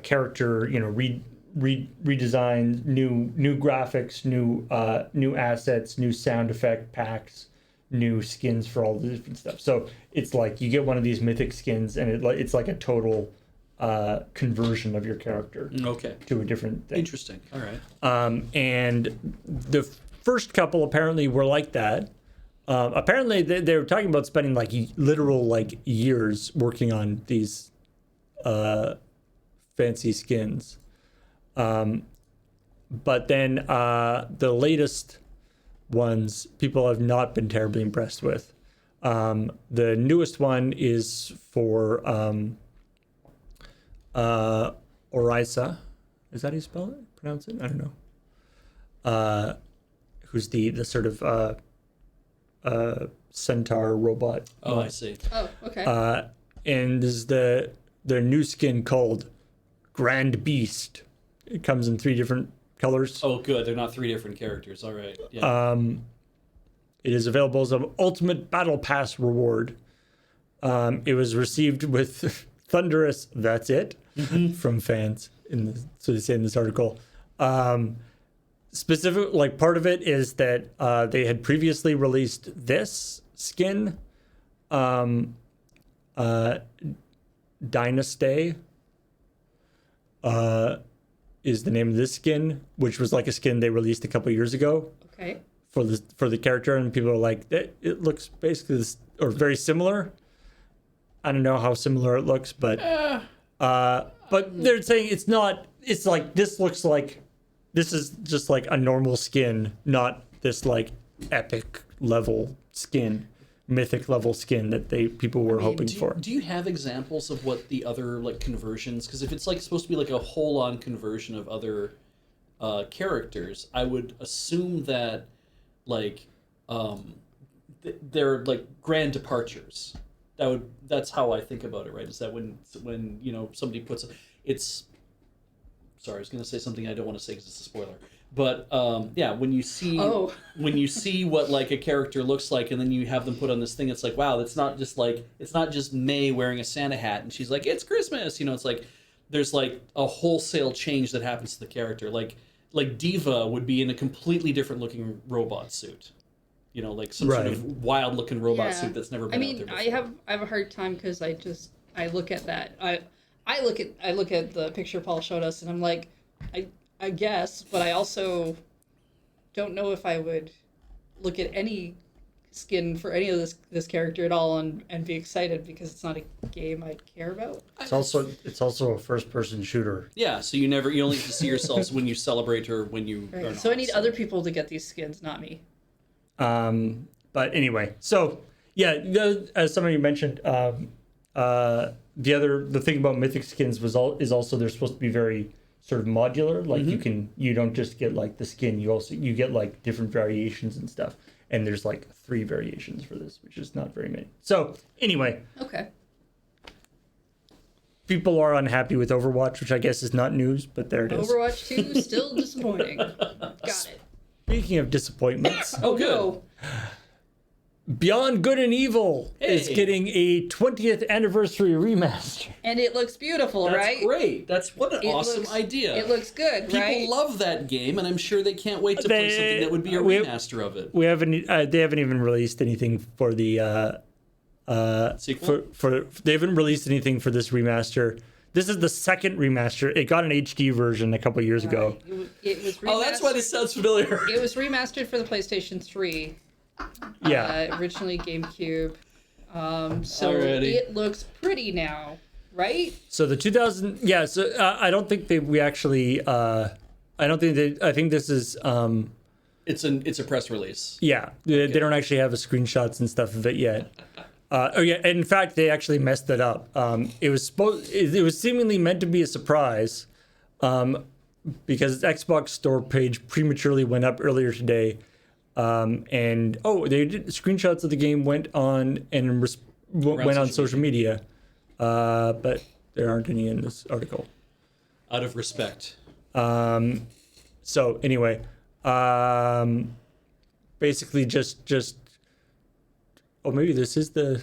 character, you know, redesigned, new graphics, new assets, new sound effect packs, new skins for all the different stuff. So it's like you get one of these mythic skins, and it's like a total conversion of your character Okay. to a different thing. Interesting. All right. And the first couple apparently were like that. Apparently they were talking about spending like literal like years working on these fancy skins. But then the latest ones people have not been terribly impressed with. The newest one is for Orisa. Is that how you spell it? Pronounce it? I don't know. Who's the sort of centaur robot? Oh, I see. Oh, okay. And this is the new skin called Grand Beast. It comes in 3 different colors. Oh, good. They're not 3 different characters. All right. Yeah. It is available as an Ultimate Battle Pass reward. It was received with thunderous "That's it" from fans. So they say in this article. Specific, like part of it is that they had previously released this skin, Dynasty. Is the name of this skin, which was like a skin they released a couple years ago. Okay. For the character, and people are like, it looks basically or very similar. I don't know how similar it looks, but they're saying it's not. It's like this looks like this is just like a normal skin, not this like epic level skin, mythic level skin that people were hoping for. Do you have examples of what the other like conversions? Because if it's like supposed to be like a whole-on conversion of other characters, I would assume that like they're like grand departures. That's how I think about it, right? Is that when you know somebody puts it's. Sorry, I was going to say something I don't want to say because it's a spoiler. But yeah, when you see what like a character looks like, and then you have them put on this thing, it's like, wow, it's not just May wearing a Santa hat, and she's like, it's Christmas. You know, it's like there's like a wholesale change that happens to the character. Like Diva would be in a completely different looking robot suit. You know, like some sort of wild looking robot suit that's never been out there before. I have a hard time because I look at that. I look at the picture Paul showed us, and I'm like, I guess, but I also don't know if I would look at any skin for any of this character at all and be excited because it's not a game I care about. It's also a first person shooter. Yeah, so you only get to see yourselves when you celebrate or when you Right. are not, So I need other people to get these skins, not me. But anyway, so yeah, as somebody mentioned, the thing about mythic skins is also they're supposed to be very sort of modular. Like you don't just get like the skin, you get like different variations and stuff. And there's like 3 variations for this, which is not very many. So anyway, Okay. people are unhappy with Overwatch, which I guess is not news, but there it is. Overwatch 2 still disappointing. Got it. Speaking of disappointments, Oh, no. Beyond Good and Evil is Hey. getting a 20th anniversary remaster. And it looks beautiful, That's right? great. That's what an It awesome looks- idea. It looks good, People right? love that game, and I'm sure they can't wait to play something that would be a remaster of it. We haven't. They haven't even released anything for the Sequel? They haven't released anything for this remaster. This is the second remaster. It got an HD version a couple years ago. It was remastered. Oh, that's why this sounds familiar. It was remastered for the PlayStation 3. Yeah. Originally GameCube. So Alrighty. it looks pretty now, right? So the 2000. Yeah. So I don't think we actually. I don't think they. I think this is. It's a press release. Yeah. They don't actually have screenshots and stuff of it yet. Oh yeah. In fact, they actually messed it up. It was seemingly meant to be a surprise, because its Xbox store page prematurely went up earlier today. And they did screenshots of the game went on and went on social media, but there aren't any in this article. Out of respect. So anyway, basically just. Oh, maybe this is the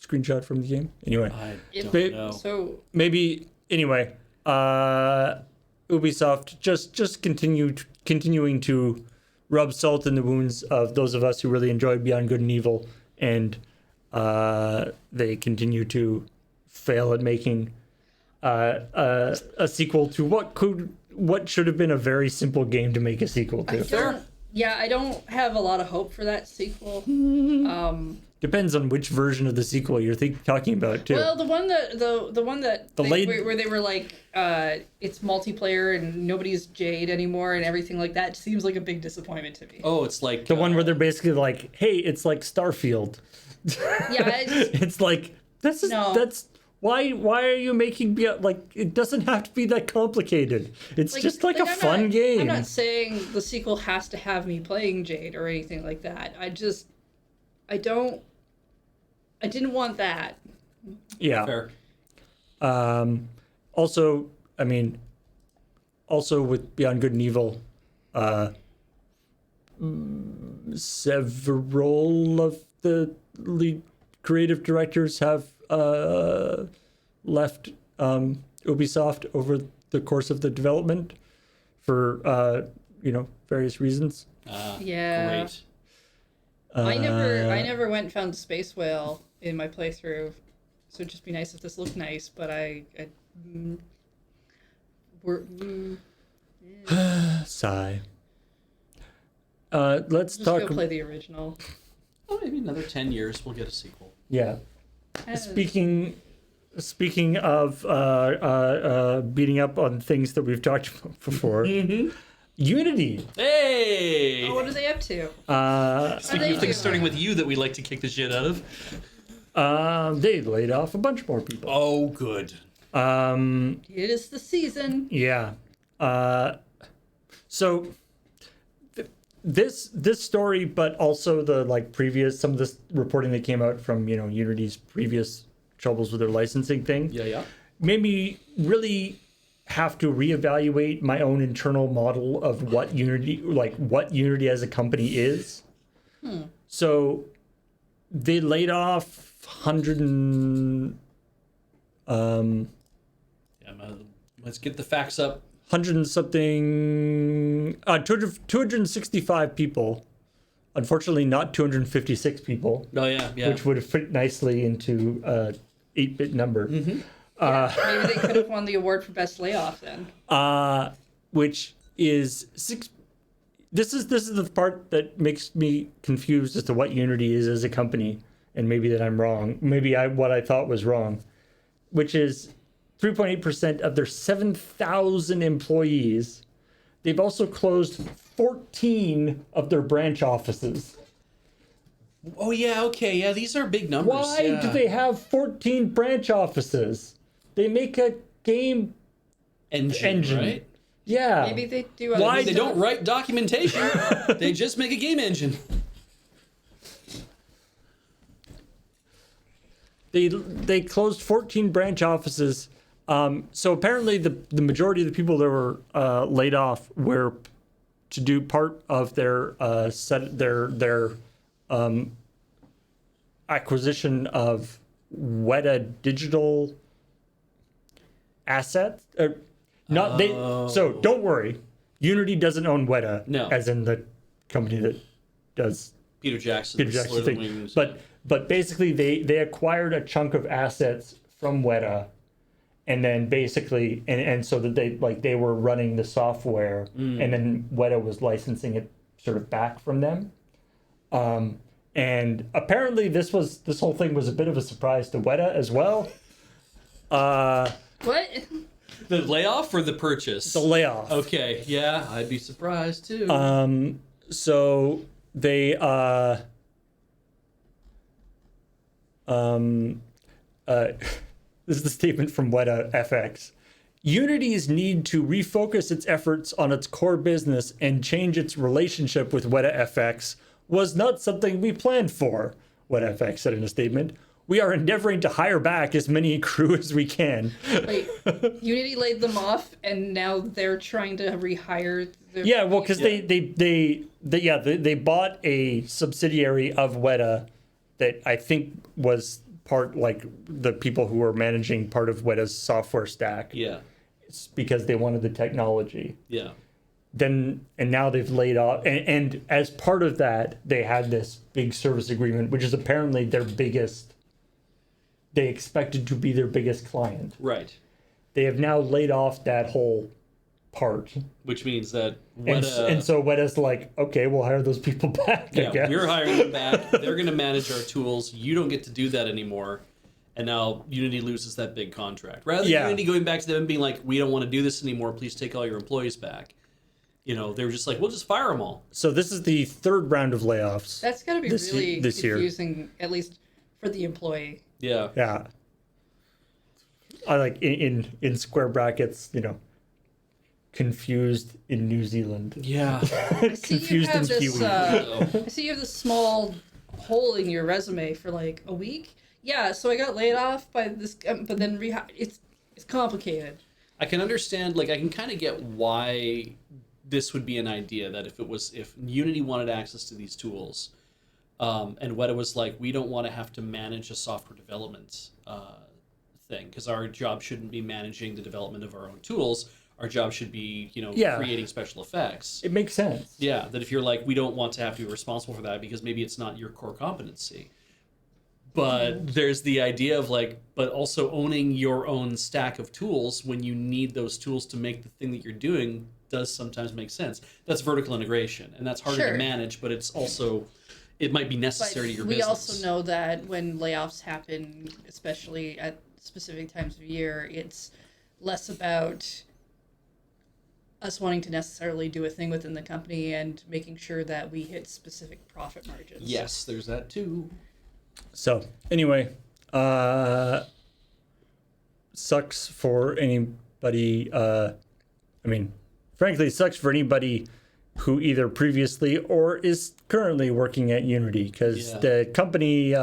screenshot from the game. Anyway, I It- don't know. So maybe anyway. Ubisoft just continuing to rub salt in the wounds of those of us who really enjoyed Beyond Good and Evil, and they continue to fail at making a sequel to what should have been a very simple game to make a sequel to. I don't have a lot of hope for that sequel. Depends on which version of the sequel you're talking about too. Well, the one that where they were like, it's multiplayer and nobody's Jade anymore and everything like that seems like a big disappointment to me. Oh, it's like The one where they're basically like, "Hey, it's like Starfield." Yeah, It's like that's why are you making like it doesn't have to be that complicated. It's just like a I'm fun game. I'm not saying the sequel has to have me playing Jade or anything like that. I didn't want that. Yeah. fair. Also, I mean, also with Beyond Good and Evil, several of the lead creative directors have left Ubisoft over the course of the development for various reasons. Yeah. Great. I never went and found the space whale in my playthrough, so it'd just be nice if this looked nice. But Sigh. Let's just talk. go play the original. Oh, maybe another 10 years we'll get a sequel. Yeah. Uh, Speaking of beating up on things that we've talked about before, Unity. Hey! what are they up to? Speaking they of things do? starting with you that we like to kick the shit out of. They laid off a bunch more people. Oh, good. It is the season. Yeah. So this story, but also the some of this reporting that came out from Unity's previous troubles with their licensing thing, Yeah. made me really have to reevaluate my own internal model of what Unity as a company is. So they laid off 100 and Let's get the facts up. 100 and something 265 people. Unfortunately not 256 people, Oh, yeah. which would have fit nicely into a 8-bit number. Maybe they could have won the award for best layoff then. Which is six. This is the part that makes me confused as to what Unity is as a company, and maybe that I'm wrong. Maybe what I thought was wrong, which is 3.8% of their 7,000 employees. They've also closed 14 of their branch offices. Oh, yeah, okay. Yeah, these are big numbers. Why do they have 14 branch offices? They make a game engine. right? Yeah. Maybe they do. Why They don't write documentation. They just make a game engine. They closed 14 branch offices. So apparently the majority of the people that were laid off were to do part of their acquisition of Weta digital assets. So don't worry, Unity doesn't own Weta. No. As in the company that does Peter Jackson. Peter Jackson Slither thing. Wings. But basically they acquired a chunk of assets from Weta, and then basically and so that they were running the software, and then Weta was licensing it sort of back from them. And apparently this whole thing was a bit of a surprise to Weta as well. What? The layoff or the purchase? The layoff. Okay, yeah, I'd be surprised too. So they this is the statement from Weta FX. Unity's need to refocus its efforts on its core business and change its relationship with Weta FX was not something we planned for, Weta FX said in a statement. we are endeavoring to hire back as many crew as we can. Wait, Unity laid them off, and now they're trying to rehire. Yeah, well, because they bought a subsidiary of Weta that I think was part, like, the people who were managing part of Weta's software stack. Yeah. It's because they wanted the technology. Yeah. And now they've laid off, and as part of that, they had this big service agreement, which is apparently their biggest. They expected to be their biggest client. Right. They have now laid off that whole part. Which means that And so Weta's like, okay, we'll hire those people back, I yeah, guess. we're hiring them back. They're going to manage our tools. You don't get to do that anymore. And now Unity loses that big contract. Rather than Unity going back to them and being like, we don't want to do this anymore. Please take all your employees back. You know, they were just like, we'll just fire them all. So this is the third round of layoffs. That's got to be really this year. confusing, at least for the employee. Yeah. Yeah. I like in square brackets, confused in New Zealand. Yeah. I see Confused you have in this. Kiwi. I see you have this small hole in your resume for like a week. Yeah, so I got laid off by this, but then it's complicated. I can understand, like, I can kind of get why this would be an idea, that if Unity wanted access to these tools, and Weta was like, we don't want to have to manage a software development thing, because our job shouldn't be managing the development of our own tools. Our job should be, creating special effects. It makes sense. Yeah, that if you're like, we don't want to have to be responsible for that because maybe it's not your core competency. But there's the idea of like, but also owning your own stack of tools when you need those tools to make the thing that you're doing does sometimes make sense. That's vertical integration, and that's harder to manage, but it's also, it might be necessary to your business. We also know that when layoffs happen, especially at specific times of year, it's less about us wanting to necessarily do a thing within the company and making sure that we hit specific profit margins. Yes, there's that too. So anyway, sucks for anybody. Frankly, sucks for anybody who either previously or is currently working at Unity, because the company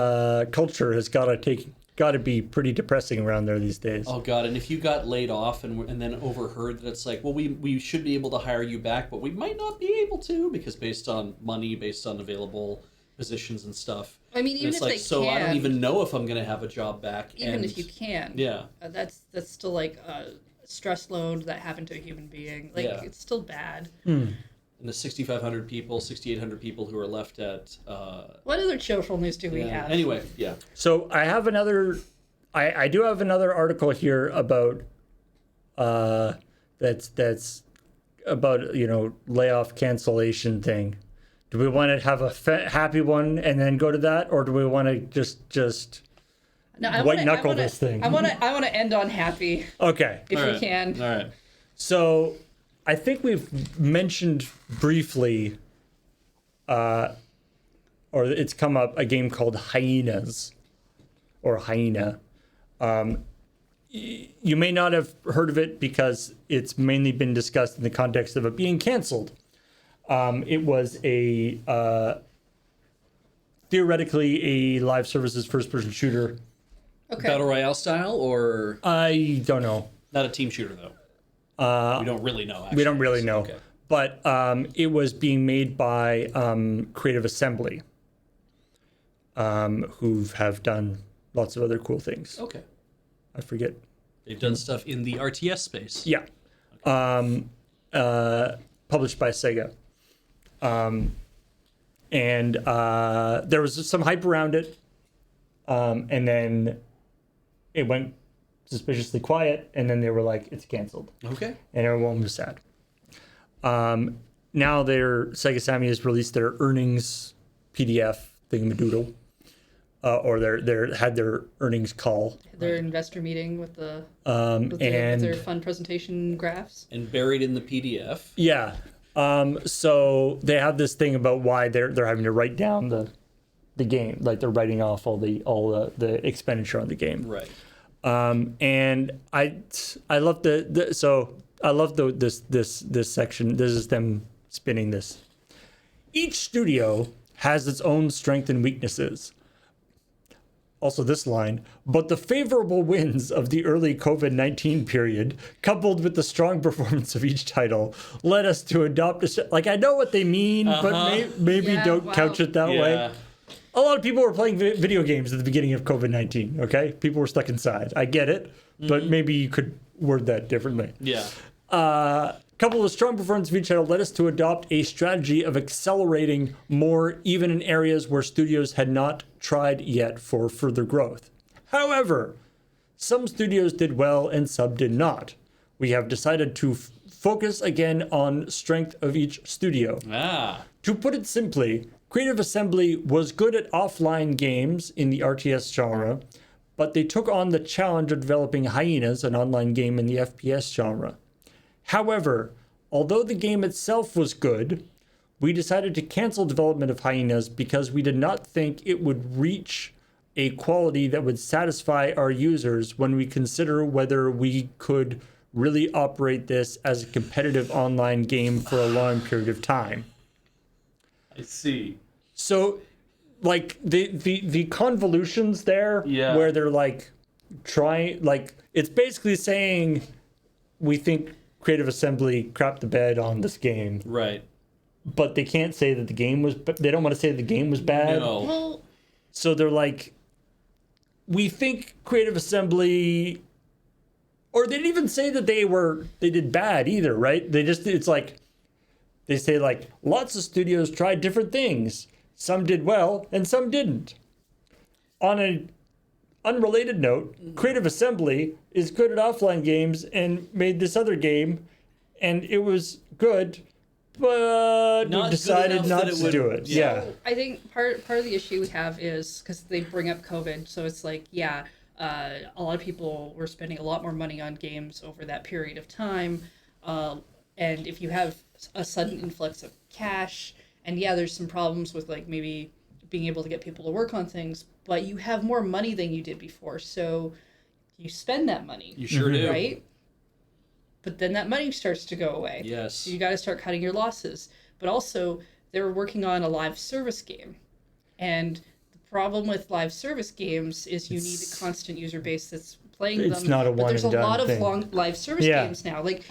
culture has got to be pretty depressing around there these days. Oh God! And if you got laid off and then overheard that it's like, well, we should be able to hire you back, but we might not be able to because based on money, based on available positions and stuff. I mean, even it's if like, they so can, I don't even know if I'm going to have a job back. Even if you can, that's still like a stress load that happened to a human being. Like it's still bad. And the 6,500 people, 6,800 people who are left at. What other social news do we have? Anyway, yeah. So I have another. I do have another article here about. That's about layoff cancellation thing. Do we want to have a happy one and then go to that, or do we want to just white knuckle this thing? I want to end on happy. Okay. If we can. All right. So, I think we've mentioned briefly, or it's come up, a game called Hyenas, or Hyena. You may not have heard of it because it's mainly been discussed in the context of it being canceled. It was theoretically a live services first-person shooter. Okay. Battle Royale style, or I don't know. not a team shooter though. We don't really know. Actually. We don't really know. Okay. But it was being made by Creative Assembly, who have done lots of other cool things. Okay. I forget. They've done stuff in the RTS space. Yeah. Published by Sega. And there was some hype around it. And then it went suspiciously quiet. And then they were like, it's canceled. Okay. And everyone was sad. Now Sega Sammy has released their earnings PDF thingamadoodle. Or had their earnings call. Their investor meeting with the and their fun presentation graphs. And buried in the PDF. Yeah. So they have this thing about why they're having to write down the game, like they're writing off all the expenditure on the game. Right. And I love this section. This is them spinning this. Each studio has its own strengths and weaknesses. also this line, but the favorable winds of the early COVID-19 period, coupled with the strong performance of each title, led us to adopt like, I know what they mean, but maybe Yeah, don't wow. couch it that way. A lot of people were playing video games at the beginning of COVID-19, okay? People were stuck inside. I get it, but maybe you could word that differently. Yeah. Coupled with strong performance of each title led us to adopt a strategy of accelerating more even in areas where studios had not tried yet for further growth. However, some studios did well and some did not. We have decided to focus again on strength of each studio. To put it simply, Creative Assembly was good at offline games in the RTS genre, but they took on the challenge of developing Hyenas, an online game in the FPS genre. However, although the game itself was good, we decided to cancel development of Hyenas because we did not think it would reach a quality that would satisfy our users when we consider whether we could really operate this as a competitive online game for a long period of time. I see. So, like, the convolutions there, where they're like trying, like, it's basically saying we think Creative Assembly crapped the bed on this game, Right. but they can't say that the game was. They don't want to say the game was bad. No. Well, So they're like, we think Creative Assembly, or they didn't even say that they did bad either, right? It's like they say like lots of studios tried different things. Some did well and some didn't. On an unrelated note, Creative Assembly is good at offline games and made this other game, and it was good, but Not we good decided enough not that it to would- do it. yeah. Yeah. I think part of the issue we have is because they bring up COVID, so it's like, a lot of people were spending a lot more money on games over that period of time, and if you have a sudden influx of cash, and there's some problems with like maybe being able to get people to work on things, but you have more money than you did before, so you spend that money. You sure do. Right? But then that money starts to go away. Yes. So you got to start cutting your losses. But also, they were working on a live service game. And the problem with live service games is you need a constant user base that's playing them. It's not a but there's a one-and-done lot of thing. long live service Yeah. games now. Like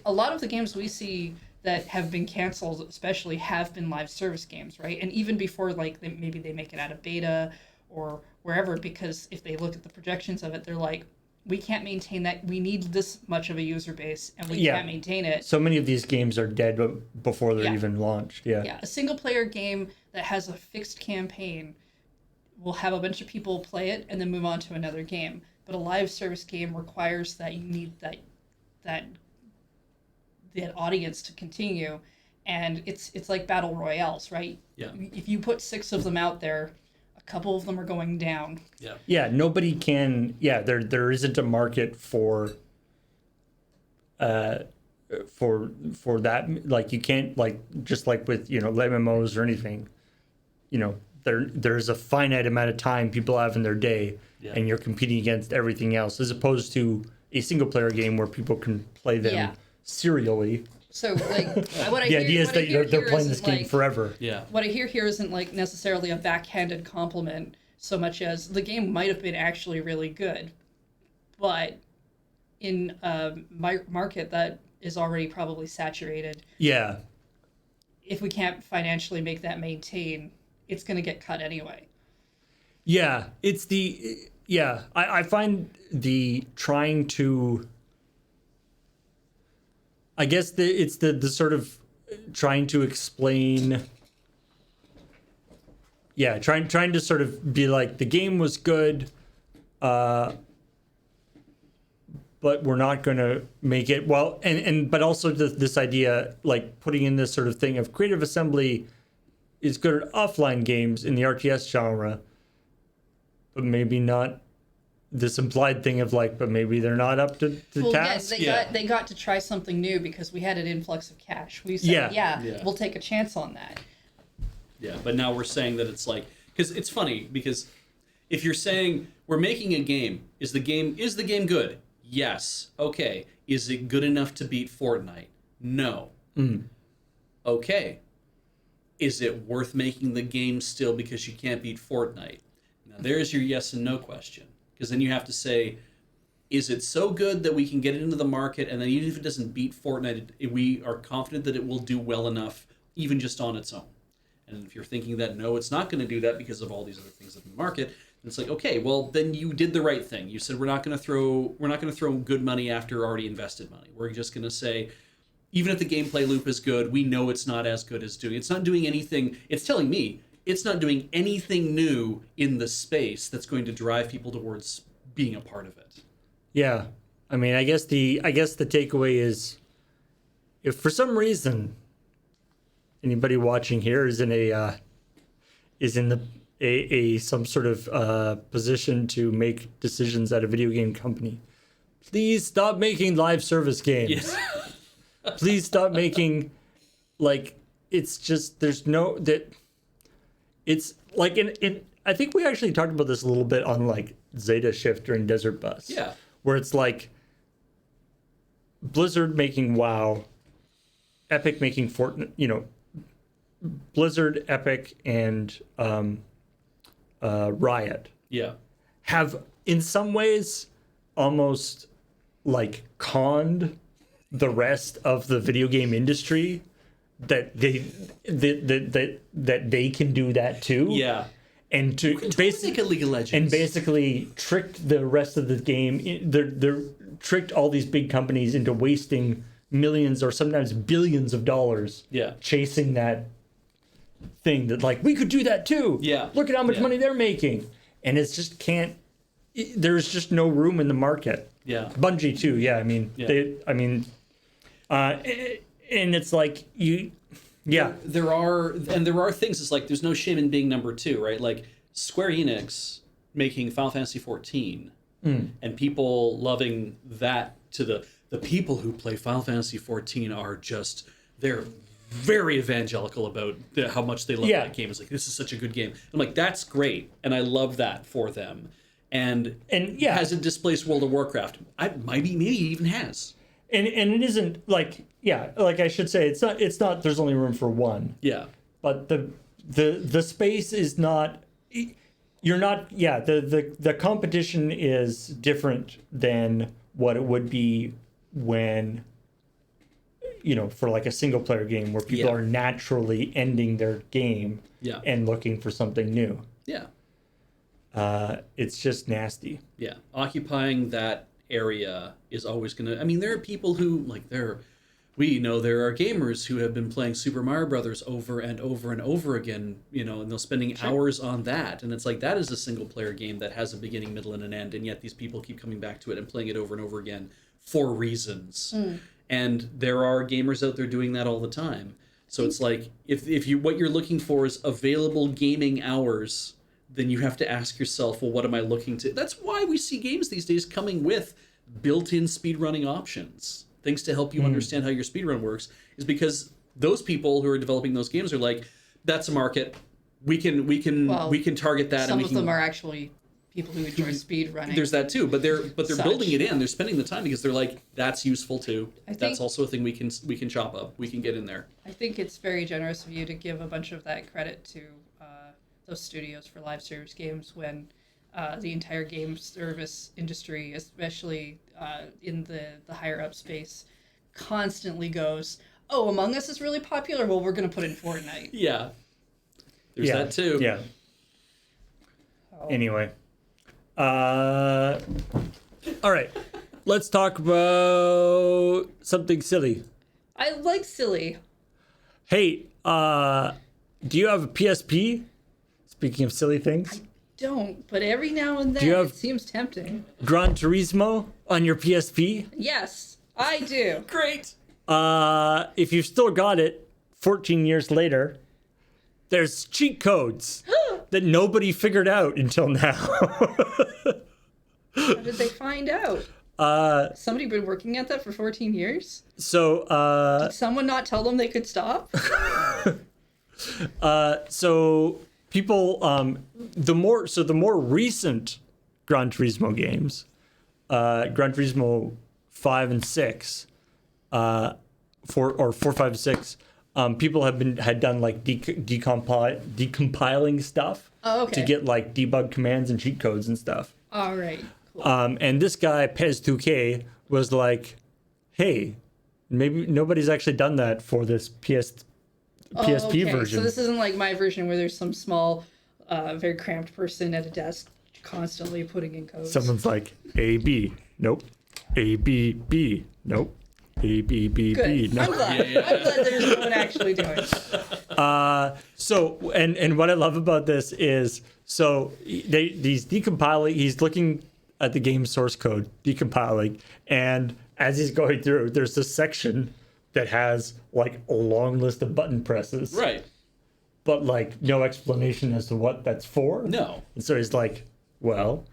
a lot of the games we see that have been canceled, especially, have been live service games, right? And even before, like, maybe they make it out of beta or wherever, because if they look at the projections of it, they're like, we can't maintain that. We need this much of a user base, and we can't maintain it. So many of these games are dead before they're even launched. Yeah, a single player game that has a fixed campaign will have a bunch of people play it and then move on to another game. But a live service game requires that you need that audience to continue, and it's like battle royales, right? Yeah. If you put 6 of them out there, a couple of them are going down. Yeah. Yeah, nobody can. Yeah, there isn't a market for that. Like, you can't, like, just like with MMOs or anything. There's a finite amount of time people have in their day, and you're competing against everything else, as opposed to a single player game where people can play them serially. So, like, what I The idea is that they're playing this game forever. Yeah. What I hear here isn't like necessarily a backhanded compliment so much as the game might have been actually really good, but in a market that is already probably saturated, Yeah. if we can't financially make that maintain, it's going to get cut anyway. Yeah, I find the trying to, I guess it's the sort of trying to explain. Yeah, trying to sort of be like, the game was good, but we're not going to make it well. But also this idea, like, putting in this sort of thing of Creative Assembly is good at offline games in the RTS genre, but maybe not this implied thing of like, but maybe they're not up to task. They got to try something new because we had an influx of cash. We said, we'll take a chance on that. Yeah, but now we're saying that it's like, because it's funny, because if you're saying we're making a game, is the game good? Yes. Okay. Is it good enough to beat Fortnite? No. Okay. Is it worth making the game still because you can't beat Fortnite? Now, there's your yes and no question. Because then you have to say, is it so good that we can get it into the market, and then even if it doesn't beat Fortnite, we are confident that it will do well enough, even just on its own? And if you're thinking that, no, it's not going to do that because of all these other things in the market, then it's like, okay, well, then you did the right thing. You said we're not going to throw good money after already invested money. We're just going to say, even if the gameplay loop is good, we know it's not as good as doing. It's not doing anything. It's telling me it's not doing anything new in the space that's going to drive people towards being a part of it. Yeah. I mean, I guess the takeaway is, if for some reason anybody watching here is in some sort of position to make decisions at a video game company, please stop making live service games. Yes. Please stop making, like, it's just, there's no, that it's like in I think we actually talked about this a little bit on like Zeta Shift during Desert Bus. Yeah. Where it's like Blizzard making WoW, Epic making Fortnite, Blizzard, Epic, and Riot Yeah. have in some ways almost like conned the rest of the video game industry that they can do that too. Yeah. And to Basically, League of Legends. and basically tricked the rest of the game. They're tricked all these big companies into wasting millions or sometimes billions of dollars. Yeah. Chasing that thing that, like, we could do that too. Yeah. Look at how much Yeah. money they're making, and it's just can't. There's just no room in the market. Yeah. Bungie too. Yeah. I mean, Yeah. and it's like you. Yeah. There are things. It's like there's no shame in being number two, right? Like Square Enix making Final Fantasy 14, and people loving that. To the people who play Final Fantasy 14 are just, they're very evangelical about how much they love that game. It's like, this is such a good game. I'm like, that's great, and I love that for them. And yeah, has it displaced World of Warcraft? Maybe it even has. And it isn't like, like I should say, it's not there's only room for one. Yeah. But the space is not, you're not, the competition is different than what it would be when, for like a single player game where people are naturally ending their game and looking for something new. Yeah. It's just nasty. Yeah. Occupying that area is always going to, I mean, there are people who, like, we know there are gamers who have been playing Super Mario Brothers over and over and over again, and they're spending hours on that. And it's like, that is a single player game that has a beginning, middle, and an end. And yet these people keep coming back to it and playing it over and over again for reasons. And there are gamers out there doing that all the time. So it's like, if what you're looking for is available gaming hours, then you have to ask yourself, well, what am I looking to? That's why we see games these days coming with built-in speedrunning options. Things to help you understand how your speedrun works, is because those people who are developing those games are like, that's a market. We can target that. Some and of them are actually people who enjoy speedrunning. There's that too, but they're building it in. They're spending the time because they're like, that's useful too. That's also a thing we can chop up. We can get in there. I think it's very generous of you to give a bunch of that credit to those studios for live service games when the entire game service industry, especially in the higher up space, constantly goes, oh, Among Us is really popular, well, we're going to put in Fortnite. Yeah. There's that too. Yeah. Oh. Anyway. All right. Let's talk about something silly. I like silly. Hey, do you have a PSP? Speaking of silly things. Don't, but every now and then it seems tempting. Gran Turismo on your PSP? Yes, I do. Great. If you've still got it 14 years later, there's cheat codes that nobody figured out until now. How did they find out? Somebody been working at that for 14 years? So, Did someone not tell them they could stop? so people, the more recent Gran Turismo games, Gran Turismo 5 and 6, 4, 5, 6, people had done like decompiling stuff Oh, okay. to get like debug commands and cheat codes and stuff. All right. Cool. And this guy Pez2K was like, "Hey, maybe nobody's actually done that for this PSP okay. version." So this isn't like my version where there's some small, very cramped person at a desk constantly putting in code. Someone's like, A B, nope. A B B, nope. A B B B, Good. nope. I'm glad. I'm glad there's no one actually doing it. So and what I love about this is he's decompiling. He's looking at the game source code, decompiling, and as he's going through, there's this section that has like a long list of button presses, Right. but like no explanation as to what that's for. No. And so he's like, well,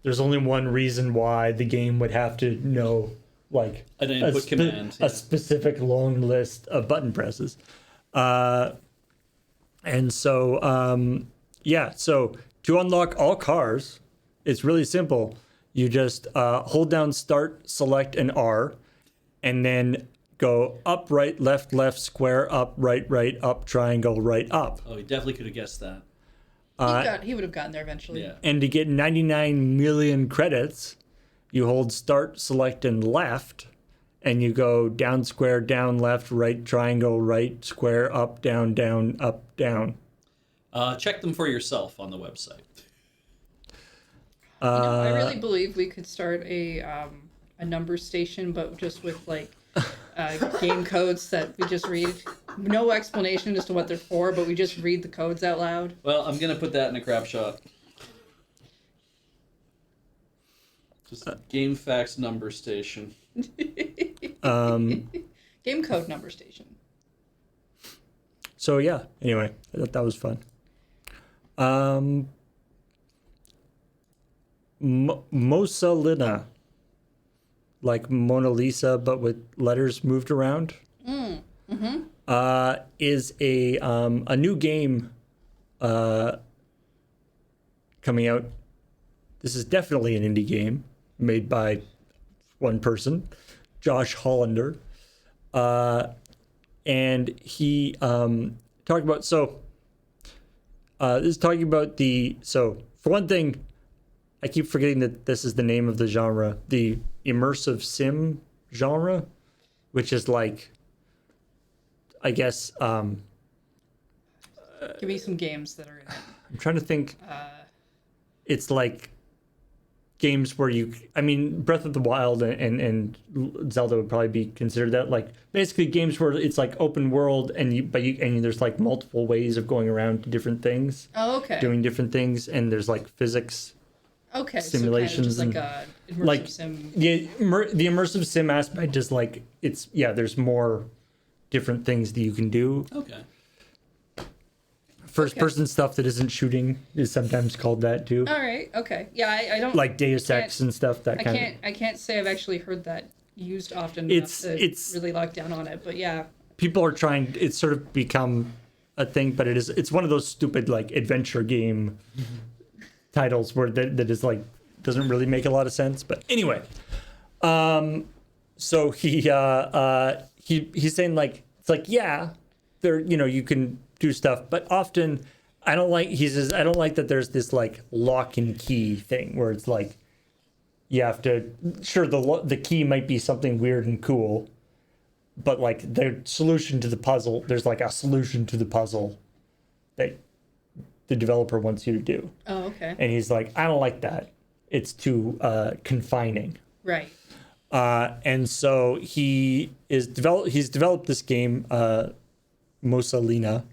there's only one reason why the game would have to know like An input command. a specific long list of button presses. And so, so to unlock all cars, it's really simple. You just hold down Start, Select, and R, and then go up, right, left, square, up, right, up, triangle, right, up. Oh, he definitely could have guessed that. He would have gotten there eventually. Yeah. And to get 99 million credits, you hold Start, Select, and left, and you go down, square, down, left, right, triangle, right, square, up, down, up, down. Check them for yourself on the website. I really believe we could start a number station, but just with like game codes that we just read. No explanation as to what they're for, but we just read the codes out loud. Well, I'm going to put that in a crap shot. Just game facts number station. Game code number station. So yeah, anyway, I thought that was fun. Mosalina, like Mona Lisa, but with letters moved around, is a new game coming out. This is definitely an indie game made by one person, Josh Hollander, and he talked about this is talking about for one thing, I keep forgetting that this is the name of the genre, the immersive sim genre, which is like, I guess, Give me some games that are in it. I'm trying to think. It's like games where Breath of the Wild and Zelda would probably be considered that, like basically games where it's like open world and there's like multiple ways of going around to different things, Oh, okay. doing different things, and there's like physics. Okay. simulations So kind of just like a immersive like sim. the immersive sim aspect is like there's more different things that you can do. Okay. First person stuff that isn't shooting is sometimes called that too, All right. Okay. Yeah, I don't like Deus Ex and stuff. That kind of. I can't say I've actually heard that used often It's- enough to it's- really lock down on it, but yeah. People are trying. It's sort of become a thing, but it's one of those stupid like adventure game titles where that is like doesn't really make a lot of sense. But anyway, so he's saying like it's like there you can do stuff, but often I don't like that there's this like lock and key thing where it's like you have to the key might be something weird and cool, but like the solution to the puzzle, there's like a solution to the puzzle that the developer wants you to do. Oh, okay. And he's like, I don't like that. It's too confining. Right. And so he's developed this game, Mosalina,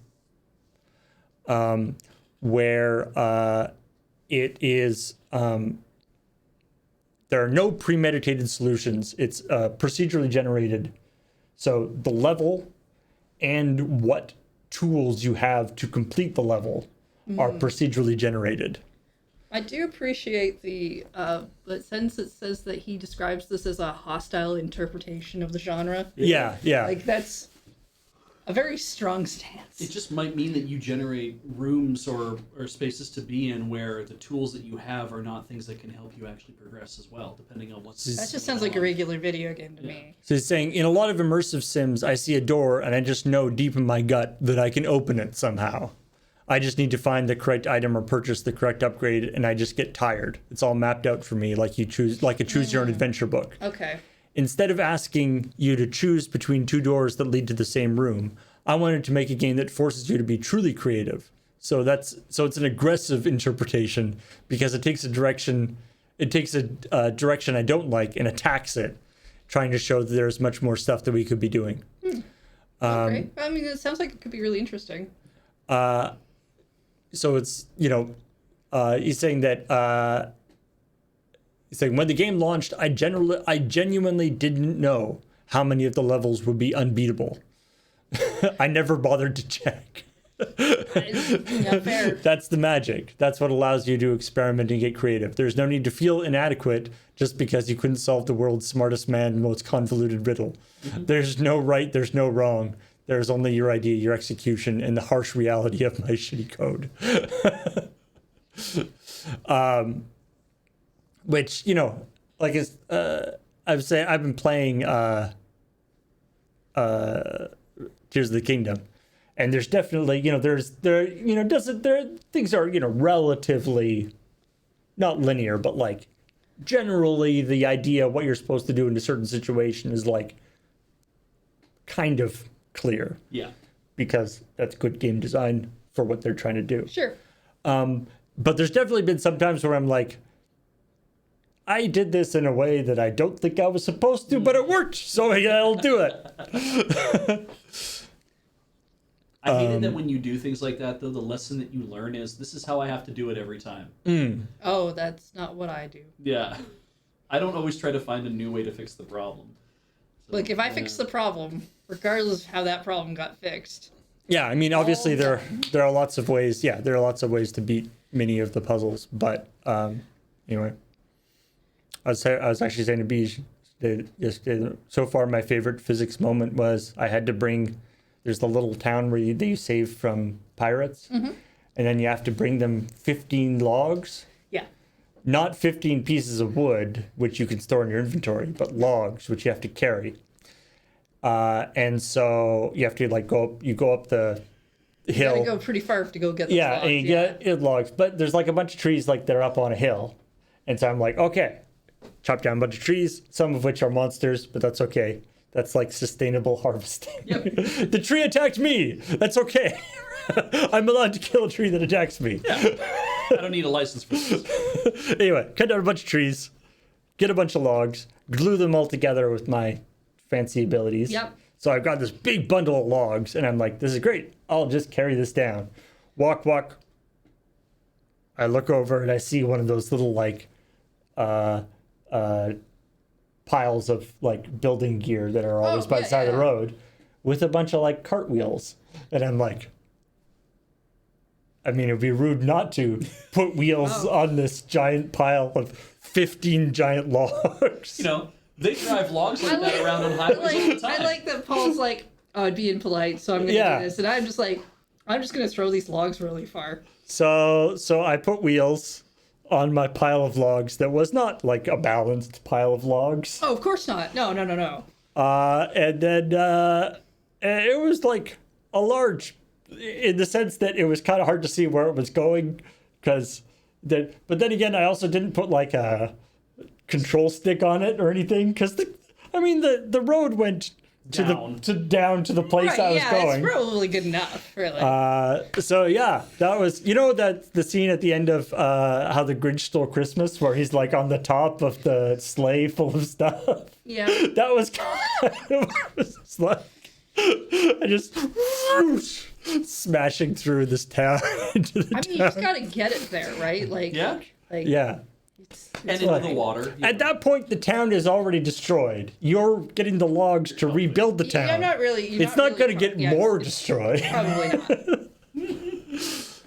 where it is there are no premeditated solutions. It's procedurally generated. So the level and what tools you have to complete the level are procedurally generated. I do appreciate the sentence that says that he describes this as a hostile interpretation of the genre. Yeah. Like that's a very strong stance. It just might mean that you generate rooms or spaces to be in where the tools that you have are not things that can help you actually progress as well, depending on what's. That just sounds like a regular video game to me. So he's saying, in a lot of immersive sims, I see a door and I just know deep in my gut that I can open it somehow. I just need to find the correct item or purchase the correct upgrade, and I just get tired. It's all mapped out for me, like a choose your own adventure book. Okay. Instead of asking you to choose between two doors that lead to the same room, I wanted to make a game that forces you to be truly creative. So it's an aggressive interpretation because it takes a direction I don't like and attacks it, trying to show that there's much more stuff that we could be doing. Okay. I mean, it sounds like it could be really interesting. So it's, he's saying that when the game launched, I genuinely didn't know how many of the levels would be unbeatable. I never bothered to check. Yeah, fair. That's the magic. That's what allows you to experiment and get creative. There's no need to feel inadequate just because you couldn't solve the world's smartest man, most convoluted riddle. Mm-hmm. There's no right, there's no wrong. There's only your idea, your execution, and the harsh reality of my shitty code. Which, I've been playing Tears of the Kingdom, and there's definitely, things are, relatively not linear, but like generally the idea of what you're supposed to do in a certain situation is like kind of clear. Yeah. Because that's good game design for what they're trying to do. Sure. But there's definitely been some times where I'm like, I did this in a way that I don't think I was supposed to, but it worked, so I'll do it. I hated that when you do things like that, though, the lesson that you learn is, this is how I have to do it every time. Oh, that's not what I do. Yeah. I don't always try to find a new way to fix the problem. So, Like, if I fix the problem, regardless of how that problem got fixed. Yeah, I mean, obviously there are lots of ways. Yeah, there are lots of ways to beat many of the puzzles. But anyway, I was actually saying to Beej yesterday. So far, my favorite physics moment was I had to bring. There's the little town where you save from pirates, and then you have to bring them 15 logs. Yeah. Not 15 pieces of wood, which you can store in your inventory, but logs, which you have to carry. And so you have to go up the hill. You gotta go pretty far to go get those logs. And you get logs, but there's like a bunch of trees like they're up on a hill. And so I'm like, okay, chop down a bunch of trees, some of which are monsters, but that's okay. That's like sustainable harvesting. Yep. The tree attacked me. That's okay. I'm allowed to kill a tree that attacks me. Yeah. I don't need a license for this. Anyway, cut down a bunch of trees, get a bunch of logs, glue them all together with my fancy abilities. Yep. So I've got this big bundle of logs, and I'm like, this is great. I'll just carry this down. Walk. I look over and I see one of those little like piles of like building gear that are always by the side of the road with a bunch of like cartwheels. And I'm like, I mean, it'd be rude not to put wheels on this giant pile of 15 giant logs. They drive logs like that around on highways all the time. I like that Paul's like, oh, I'd be impolite, so I'm going to do this. And I'm just like, I'm just going to throw these logs really far. So I put wheels on my pile of logs that was not like a balanced pile of logs. Oh, of course not. No. And then it was like a large, in the sense that it was kind of hard to see where it was going, but then again, I also didn't put like a control stick on it or anything, because the road went down to the place I was going. It's probably good enough, really. So yeah, that was, that the scene at the end of How the Grinch Stole Christmas, where he's like on the top of the sleigh full of stuff. Yeah. That was kind of what it was like. I just smashing through this town into the town. You just gotta get it there, right? Like, yeah. Yeah. And into the water. At that point, the town is already destroyed. You're getting the logs to rebuild the town. I'm not really. It's not going to get more destroyed. Probably not.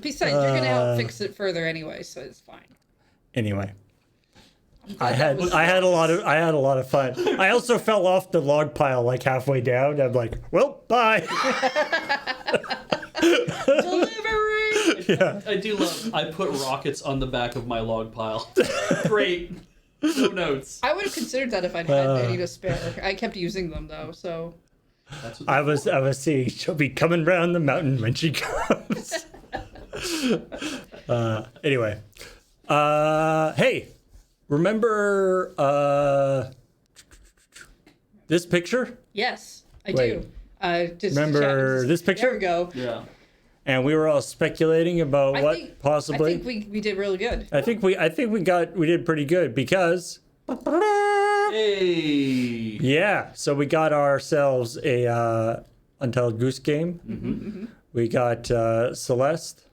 Besides, you're going to help fix it further anyway, so it's fine. Anyway. I had a lot of fun. I also fell off the log pile like halfway down. I'm like, well, bye. Delivery. Yeah. I do love. I put rockets on the back of my log pile. Great. No notes. I would have considered that if I'd had any to spare. I kept using them though, so. That's what I was seeing she'll be coming round the mountain when she comes. Anyway, hey, remember this picture? Yes, I Wait. do. Just Remember this picture? There we go. Yeah. And we were all speculating about what possibly. I think we did really good. I think we did pretty good because. Hey. Yeah, so we got ourselves a Untitled Goose Game. We got Celeste.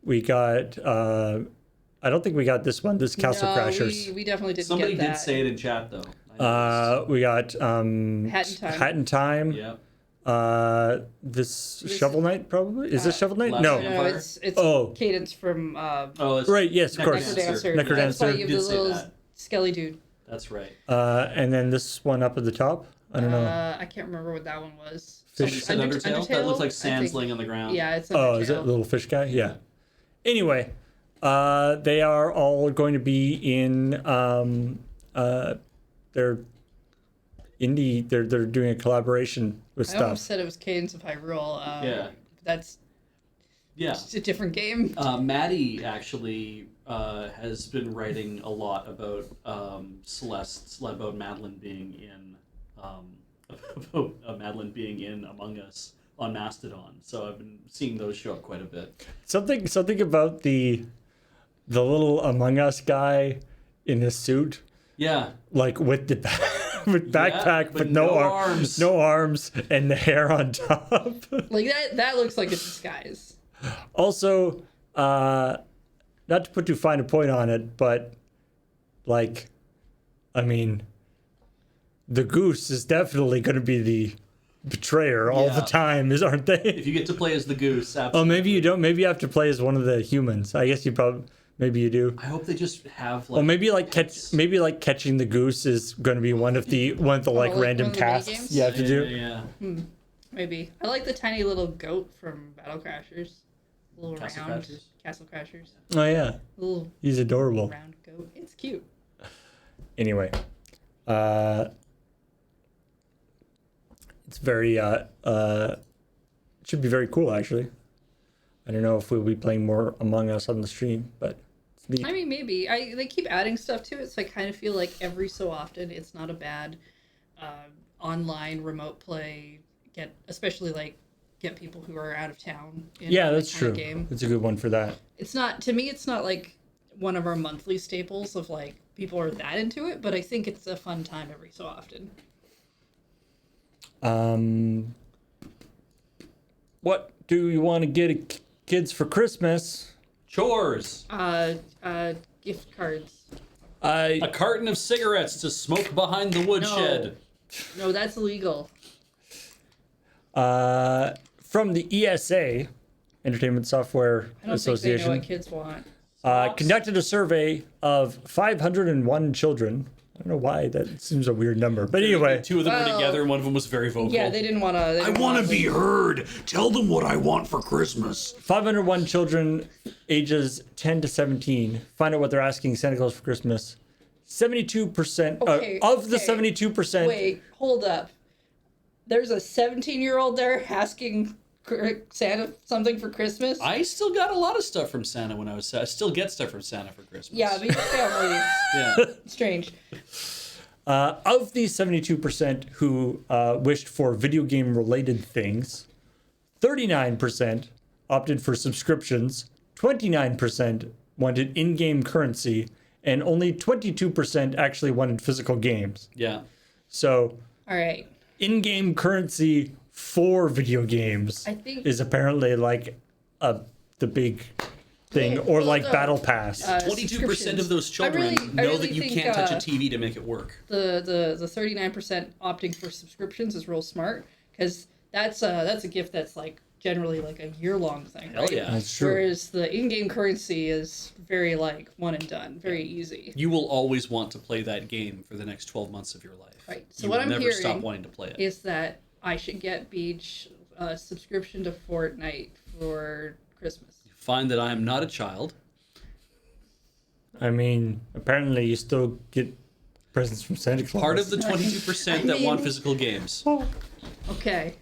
We got. I don't think we got this one. This Castle No, Crashers. we definitely didn't Somebody get that. did say it in chat though. We got Hat in Time. Hat in Time. Yep. This Shovel Knight probably is this Shovel Knight? Last No. Night. No, it's Oh. Cadence from Oh, it's Right. Yes, of course. Necrodancer. Necrodancer. That's why you have Did the say little that. skelly dude. That's right. And then this one up at the top. I don't know. I can't remember what that one was. Fish. You said Undertale? That looks like sands laying on the ground. Yeah, it's Oh, is it Undertale. little fish guy? Yeah. Anyway, they are all going to be in. They're indie. They're doing a collaboration with I almost stuff. said it was Cadence of Hyrule. Yeah. That's Yeah. just a different game. Maddie actually has been writing a lot about Celeste, about Madeline being in Madeline being in Among Us on Mastodon. So I've been seeing those show up quite a bit. Something about the little Among Us guy in his suit, Yeah. like with the with backpack, but but no no arms, arms. no arms, and the hair on top. Like that looks like a disguise. Also, not to put too fine a point on it, but like, I mean, the goose is definitely going to be the betrayer all the Yeah. time, aren't they? If you get to play as the goose, absolutely. Oh, maybe you don't. Maybe you have to play as one of the humans. I guess you probably, maybe you do. I hope they just have like. Well, maybe like pets. catching the goose is going to be one of the like like random one of the tasks minigames? you have to do. Yeah. Maybe. I like the tiny little goat from Battle Crashers. Little Castle round Crashers? Castle Crashers. Oh yeah, Little he's adorable. round goat. It's cute. Anyway, it's very it should be very cool actually. I don't know if we'll be playing more Among Us on the stream, but it's neat. I mean, maybe. They keep adding stuff to it, so I kind of feel like every so often it's not a bad online remote play. Especially like get people who are out of town. In Yeah, that that's kind of true. Game. It's a good one for that. It's not, to me, it's not like one of our monthly staples of like people are that into it, but I think it's a fun time every so often. What do you want to get kids for Christmas? Chores. Gift cards. A carton of cigarettes to smoke behind the woodshed. No, that's illegal. From the ESA, Entertainment Software I don't Association, think they know what kids want. conducted a survey of 501 children. I don't know why that seems a weird number, but anyway, Two of them were Well, together, and one of them was very vocal. Yeah, they didn't want to. I want to be heard. Tell them what I want for Christmas. 501 children ages 10 to 17. Find out what they're asking Santa Claus for Christmas. 72% Okay, of the okay. 72%. Wait, hold up. There's a 17-year-old there asking Santa something for Christmas? I still got a lot of stuff from Santa when I was. I still get stuff from Santa for Christmas. Yeah, but your family Yeah. is strange. Of the 72% who wished for video game related things, 39% opted for subscriptions, 29% wanted in game currency, and only 22% actually wanted physical games. Yeah. So, All right. in game currency for video games I think- is apparently like the big thing, Well, or well, like no. Battle Pass. 22% of those children I know really that you think, can't touch a TV to make it work. The 39% opting for subscriptions is real smart because that's a gift that's like generally like a year-long thing. Hell right? yeah. That's true. Whereas the in-game currency is very like one and done, very easy. You will always want to play that game for the next 12 months of your life. Right. So You what will I'm never stop hearing wanting to play it. is that I should get Beach a subscription to Fortnite for Christmas. Find that I am not a child. I mean, apparently you still get presents from Santa Claus. Part of the 22% that want physical games. Okay.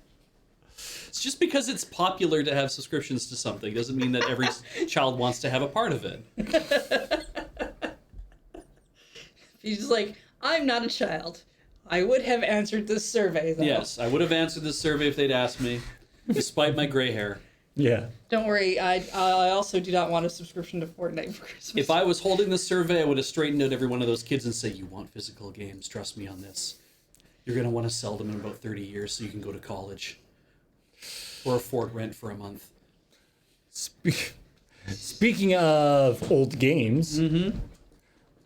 It's just because it's popular to have subscriptions to something doesn't mean that every child wants to have a part of it. He's just like, I'm not a child. I would have answered this survey, though. Yes, I would have answered this survey if they'd asked me, despite my gray hair. Yeah. Don't worry, I also do not want a subscription to Fortnite for Christmas. If I was holding this survey, I would have straightened out every one of those kids and say, you want physical games, trust me on this. You're going to want to sell them in about 30 years so you can go to college. Or afford rent for a month. Speaking of old games, do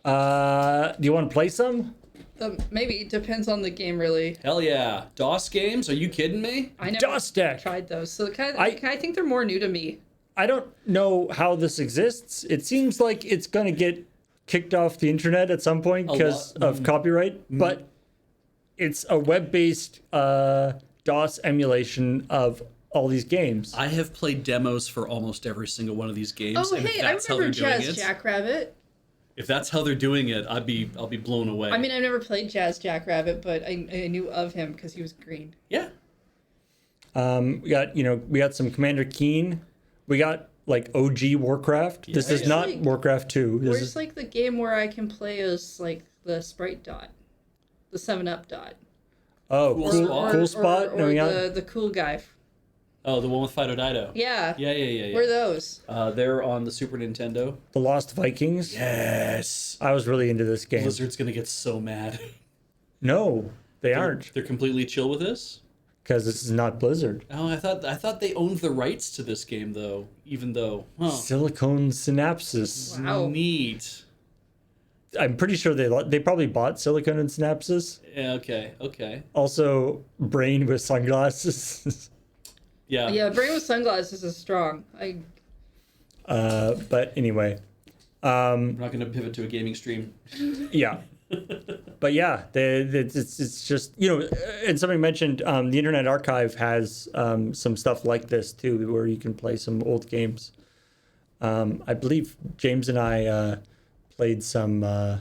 you want to play some? Maybe, it depends on the game, really. Hell yeah. DOS games? Are you kidding me? I never DOS Deck. tried those, so I think they're more new to me. I don't know how this exists. It seems like it's going to get kicked off the internet at some point because of copyright, but it's a web-based DOS emulation of all these games. I have played demos for almost every single one of these games. Oh, and if hey, I that's how remember they're doing Jazz it, Jackrabbit. if that's how they're doing it, I'll be blown away. I mean, I've never played Jazz Jackrabbit, but I knew of him because he was green. yeah. We got some Commander Keen. We got like OG Warcraft. This is Where's, not like- Warcraft 2. This Where's is like the game where I can play as like the Sprite dot, the 7-Up dot, Cool Spot? Cool Spot. or No, we got- the cool guy. Oh, the one with Fido Dido. Yeah. Yeah. Where are those? They're on the Super Nintendo. The Lost Vikings. Yes. I was really into this game. Blizzard's gonna get so mad. No, they aren't, They're completely chill with this. because this is not Blizzard. Oh, I thought they owned the rights to this game though. Even though, Silicon Synapses. Wow. Neat. I'm pretty sure they probably bought Silicon and Synapses. Yeah, okay. Also, Brain with sunglasses. Yeah. Yeah, Brain with Sunglasses is strong. But anyway, I'm not gonna pivot to a gaming stream. yeah. But yeah, it's just, and somebody mentioned the Internet Archive has some stuff like this too, where you can play some old games. I believe James and I played some. Oh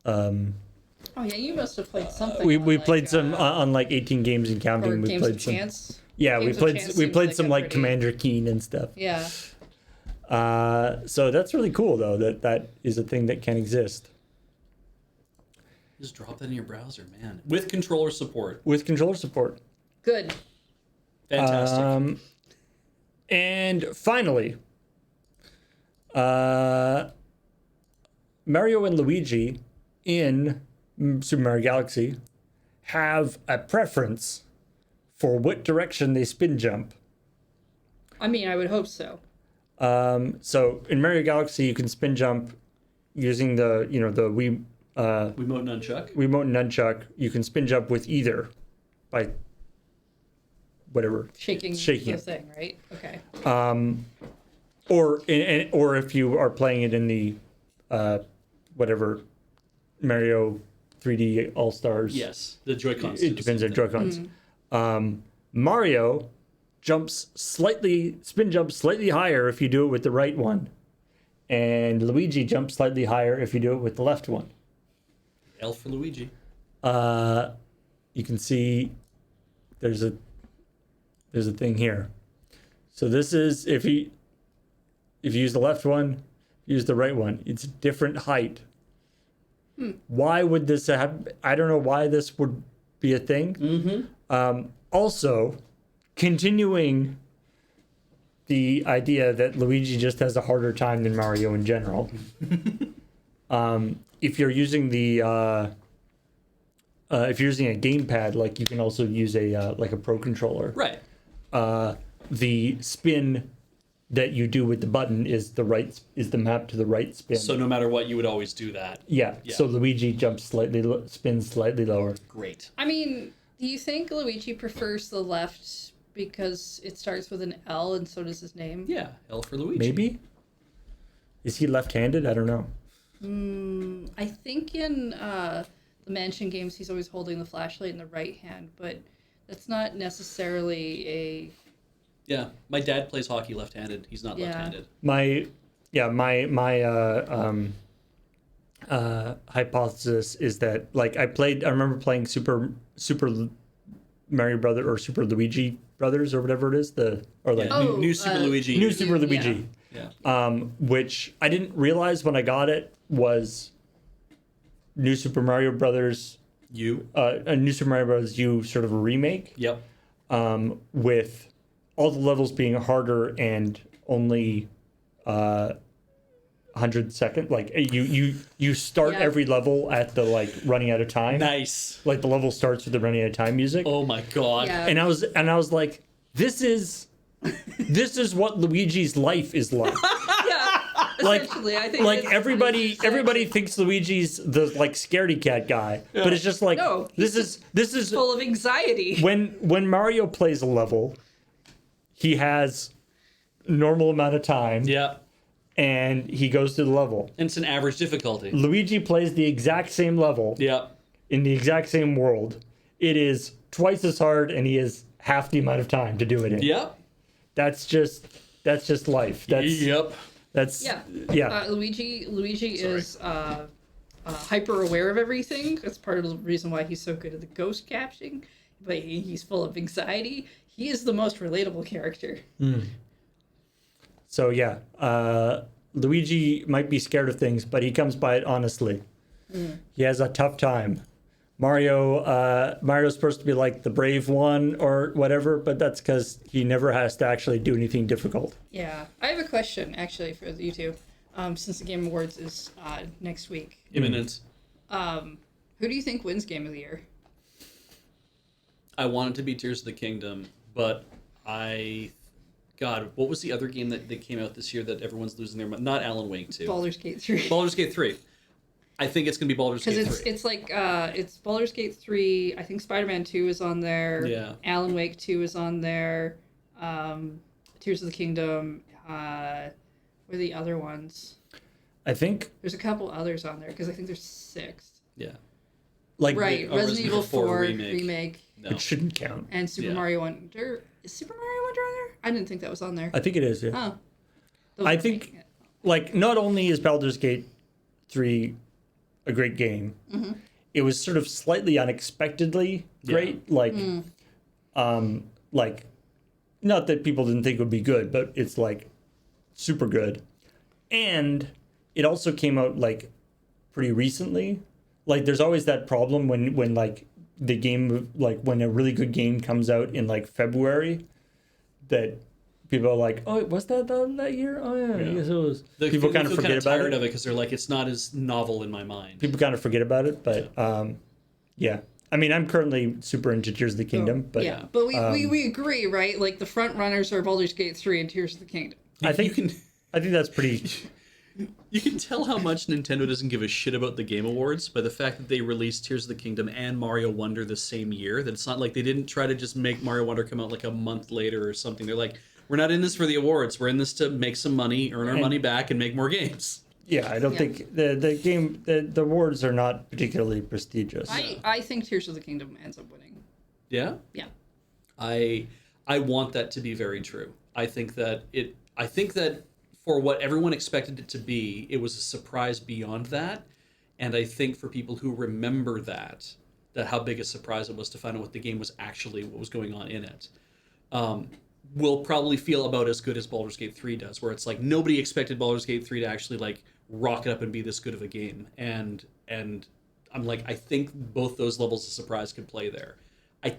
yeah, you must have played something. We played some on like 18 games and or counting. We Games played of some. Chance. Yeah, Games of we Chance played seems some a like pretty- Commander Keen and stuff. Yeah. So that's really cool though that is a thing that can exist Just drop that in your browser, man. With controller support. with controller support. Good. Fantastic. And finally, Mario and Luigi in Super Mario Galaxy have a preference for what direction they spin jump. I mean, I would hope so. So in Mario Galaxy, you can spin jump using the Wii Remote nunchuck. remote nunchuck. You can spin jump with either by whatever Shaking Shaking the it. thing, right? Okay. or if you are playing it in the whatever Mario 3D All Stars. Yes, the Joy-Cons. It depends on Joy-Cons. Mario spin jumps slightly higher if you do it with the right one, and Luigi jumps slightly higher if you do it with the left one. L for Luigi. You can see there's a thing here. So this is if you use the left one, use the right one. It's a different height. Why would this happen? I don't know why this would be a thing. Also, continuing the idea that Luigi just has a harder time than Mario in general. If you're using if you're using a gamepad, like you can also use a Pro controller. Right. The spin that you do with the button is the map to the right spin. So no matter what, you would always do that. Yeah. So Luigi spins slightly lower. Great. I mean, do you think Luigi prefers the left because it starts with an L and so does his name. Yeah, L for Luigi. Maybe. Is he left-handed? I don't know. I think in the Mansion games he's always holding the flashlight in the right hand, but that's not necessarily a. Yeah, my dad plays hockey left-handed. He's not Yeah. left-handed. My hypothesis is that I remember playing Super Mario Brother or Super Luigi Brothers or whatever it is, New Super Luigi. New Super Luigi. Yeah. Which I didn't realize when I got it was New Super Mario Brothers, a New Super Mario Brothers U sort of a remake. Yep. With all the levels being harder and only 100 seconds. Like you start every level at the running out of time. Nice. Like the level starts with the running out of time music. Oh my god. Yeah. And I was like, this is what Luigi's life is like. Yeah, essentially, I think. Like it's everybody thinks Luigi's the scaredy cat guy, but it's just like No, this is full of anxiety. when Mario plays a level, he has normal amount of time. Yeah. And he goes to the level. And it's an average difficulty. Luigi plays the exact same level Yeah. in the exact same world. It is twice as hard, and he has half the amount of time to do it in. Yep. That's just life. Yep. That's Yeah. Luigi is hyper aware of everything. That's part of the reason why he's so good at the ghost capturing. But he's full of anxiety. He is the most relatable character. So yeah, Luigi might be scared of things, but he comes by it honestly. He has a tough time. Mario's supposed to be like the brave one or whatever, but that's because he never has to actually do anything difficult. Yeah. I have a question, actually, for you two. Since the Game Awards is next week. Imminent. Who do you think wins Game of the Year? I want it to be Tears of the Kingdom, but God, what was the other game that came out this year that everyone's losing their mind? Not Alan Wake 2. Baldur's Gate 3. Baldur's Gate 3. I think it's going to be Baldur's Gate 3. Because it's like, it's Baldur's Gate 3, I think Spider-Man 2 is on there. Yeah. Alan Wake 2 is on there. Tears of the Kingdom. What are the other ones? I think There's a couple others on there, because I think there's 6. Yeah. Right, Oh, Resident Evil 4 remake. No. it shouldn't count. And Super Yeah. Mario Wonder. Is Super Mario Wonder on there? I didn't think that was on there. I think it is. Yeah. Oh. Those I are think- making it. Not only is Baldur's Gate 3 a great game, it was sort of slightly unexpectedly great. Not that people didn't think it would be good, but it's super good. And it also came out pretty recently. There's always that problem when the game, when a really good game comes out in February, that people are like, oh, was that year? Oh yeah, I guess it was. People kind of forget about tired it. of it because they're like, it's not as novel in my mind. People kind of forget about it, but yeah. I mean, I'm currently super into Tears of the Kingdom, but yeah, but we agree, right? Like the front runners are Baldur's Gate 3 and Tears of the Kingdom. I think I think that's pretty. You can tell how much Nintendo doesn't give a shit about the Game Awards by the fact that they released Tears of the Kingdom and Mario Wonder the same year. That it's not like they didn't try to just make Mario Wonder come out a month later or something. They're like, we're not in this for the awards. We're in this to make some money, earn our money back, and make more games. Yeah, I don't think the awards are not particularly prestigious. I think Tears of the Kingdom ends up winning. Yeah? Yeah. I want that to be very true. I think that for what everyone expected it to be, it was a surprise beyond that. And I think for people who remember that how big a surprise it was to find out what the game was actually, what was going on in it, will probably feel about as good as Baldur's Gate 3 does, where it's nobody expected Baldur's Gate 3 to actually rock it up and be this good of a game. And I'm I think both those levels of surprise could play there. I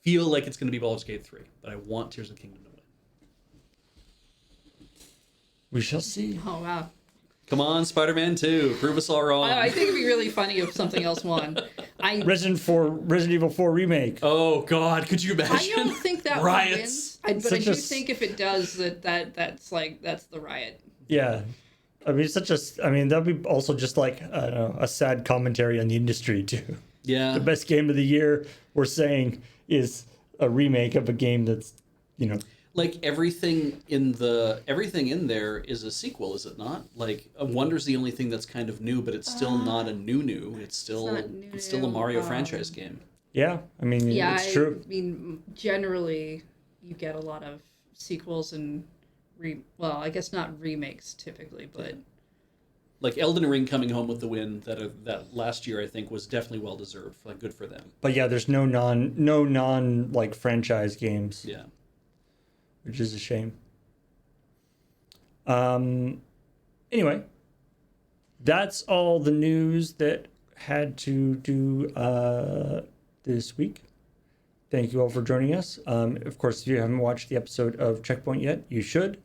feel like it's going to be Baldur's Gate 3, but I want Tears of the Kingdom to win. We shall see. Oh wow. Come on, Spider-Man 2, prove us all wrong. I think it'd be really funny if something else won. Resident Evil 4 remake. Oh God, could you imagine? I don't think that riots. one wins. But I Such do a think if it does, that's the riot. Yeah. I mean, that'd be also just I don't know, a sad commentary on the industry too. Yeah. The best game of the year we're saying is a remake of a game that's you know. Like everything in there is a sequel, is it not? Like Wonder's the only thing that's kind of new, but it's still not a new. It's still a Mario franchise game. Yeah, I mean, Yeah, it's true. I mean, generally, you get a lot of sequels and well, I guess not remakes typically, but Like Elden Ring coming home with the win that last year I think was definitely well deserved. Like good for them. But yeah, there's no non like franchise games. Yeah. Which is a shame. Anyway, that's all the news that had to do this week. Thank you all for joining us. Of course, if you haven't watched the episode of ChillPoint yet, you should.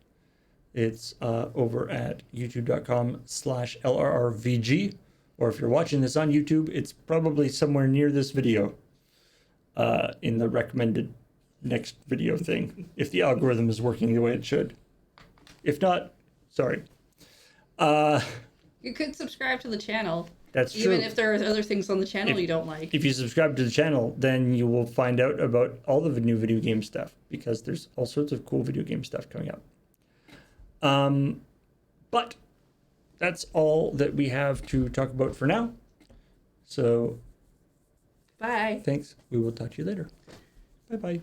It's over at youtube.com/LRRVG. Or if you're watching this on YouTube, it's probably somewhere near this video in the recommended next video thing, if the algorithm is working the way it should. If not, sorry. you could subscribe to the channel. That's true. Even if there are other things on the channel you don't like. If you subscribe to the channel, then you will find out about all the new video game stuff, because there's all sorts of cool video game stuff coming up. But that's all that we have to talk about for now. So, Bye. thanks. We will talk to you later. Bye-bye.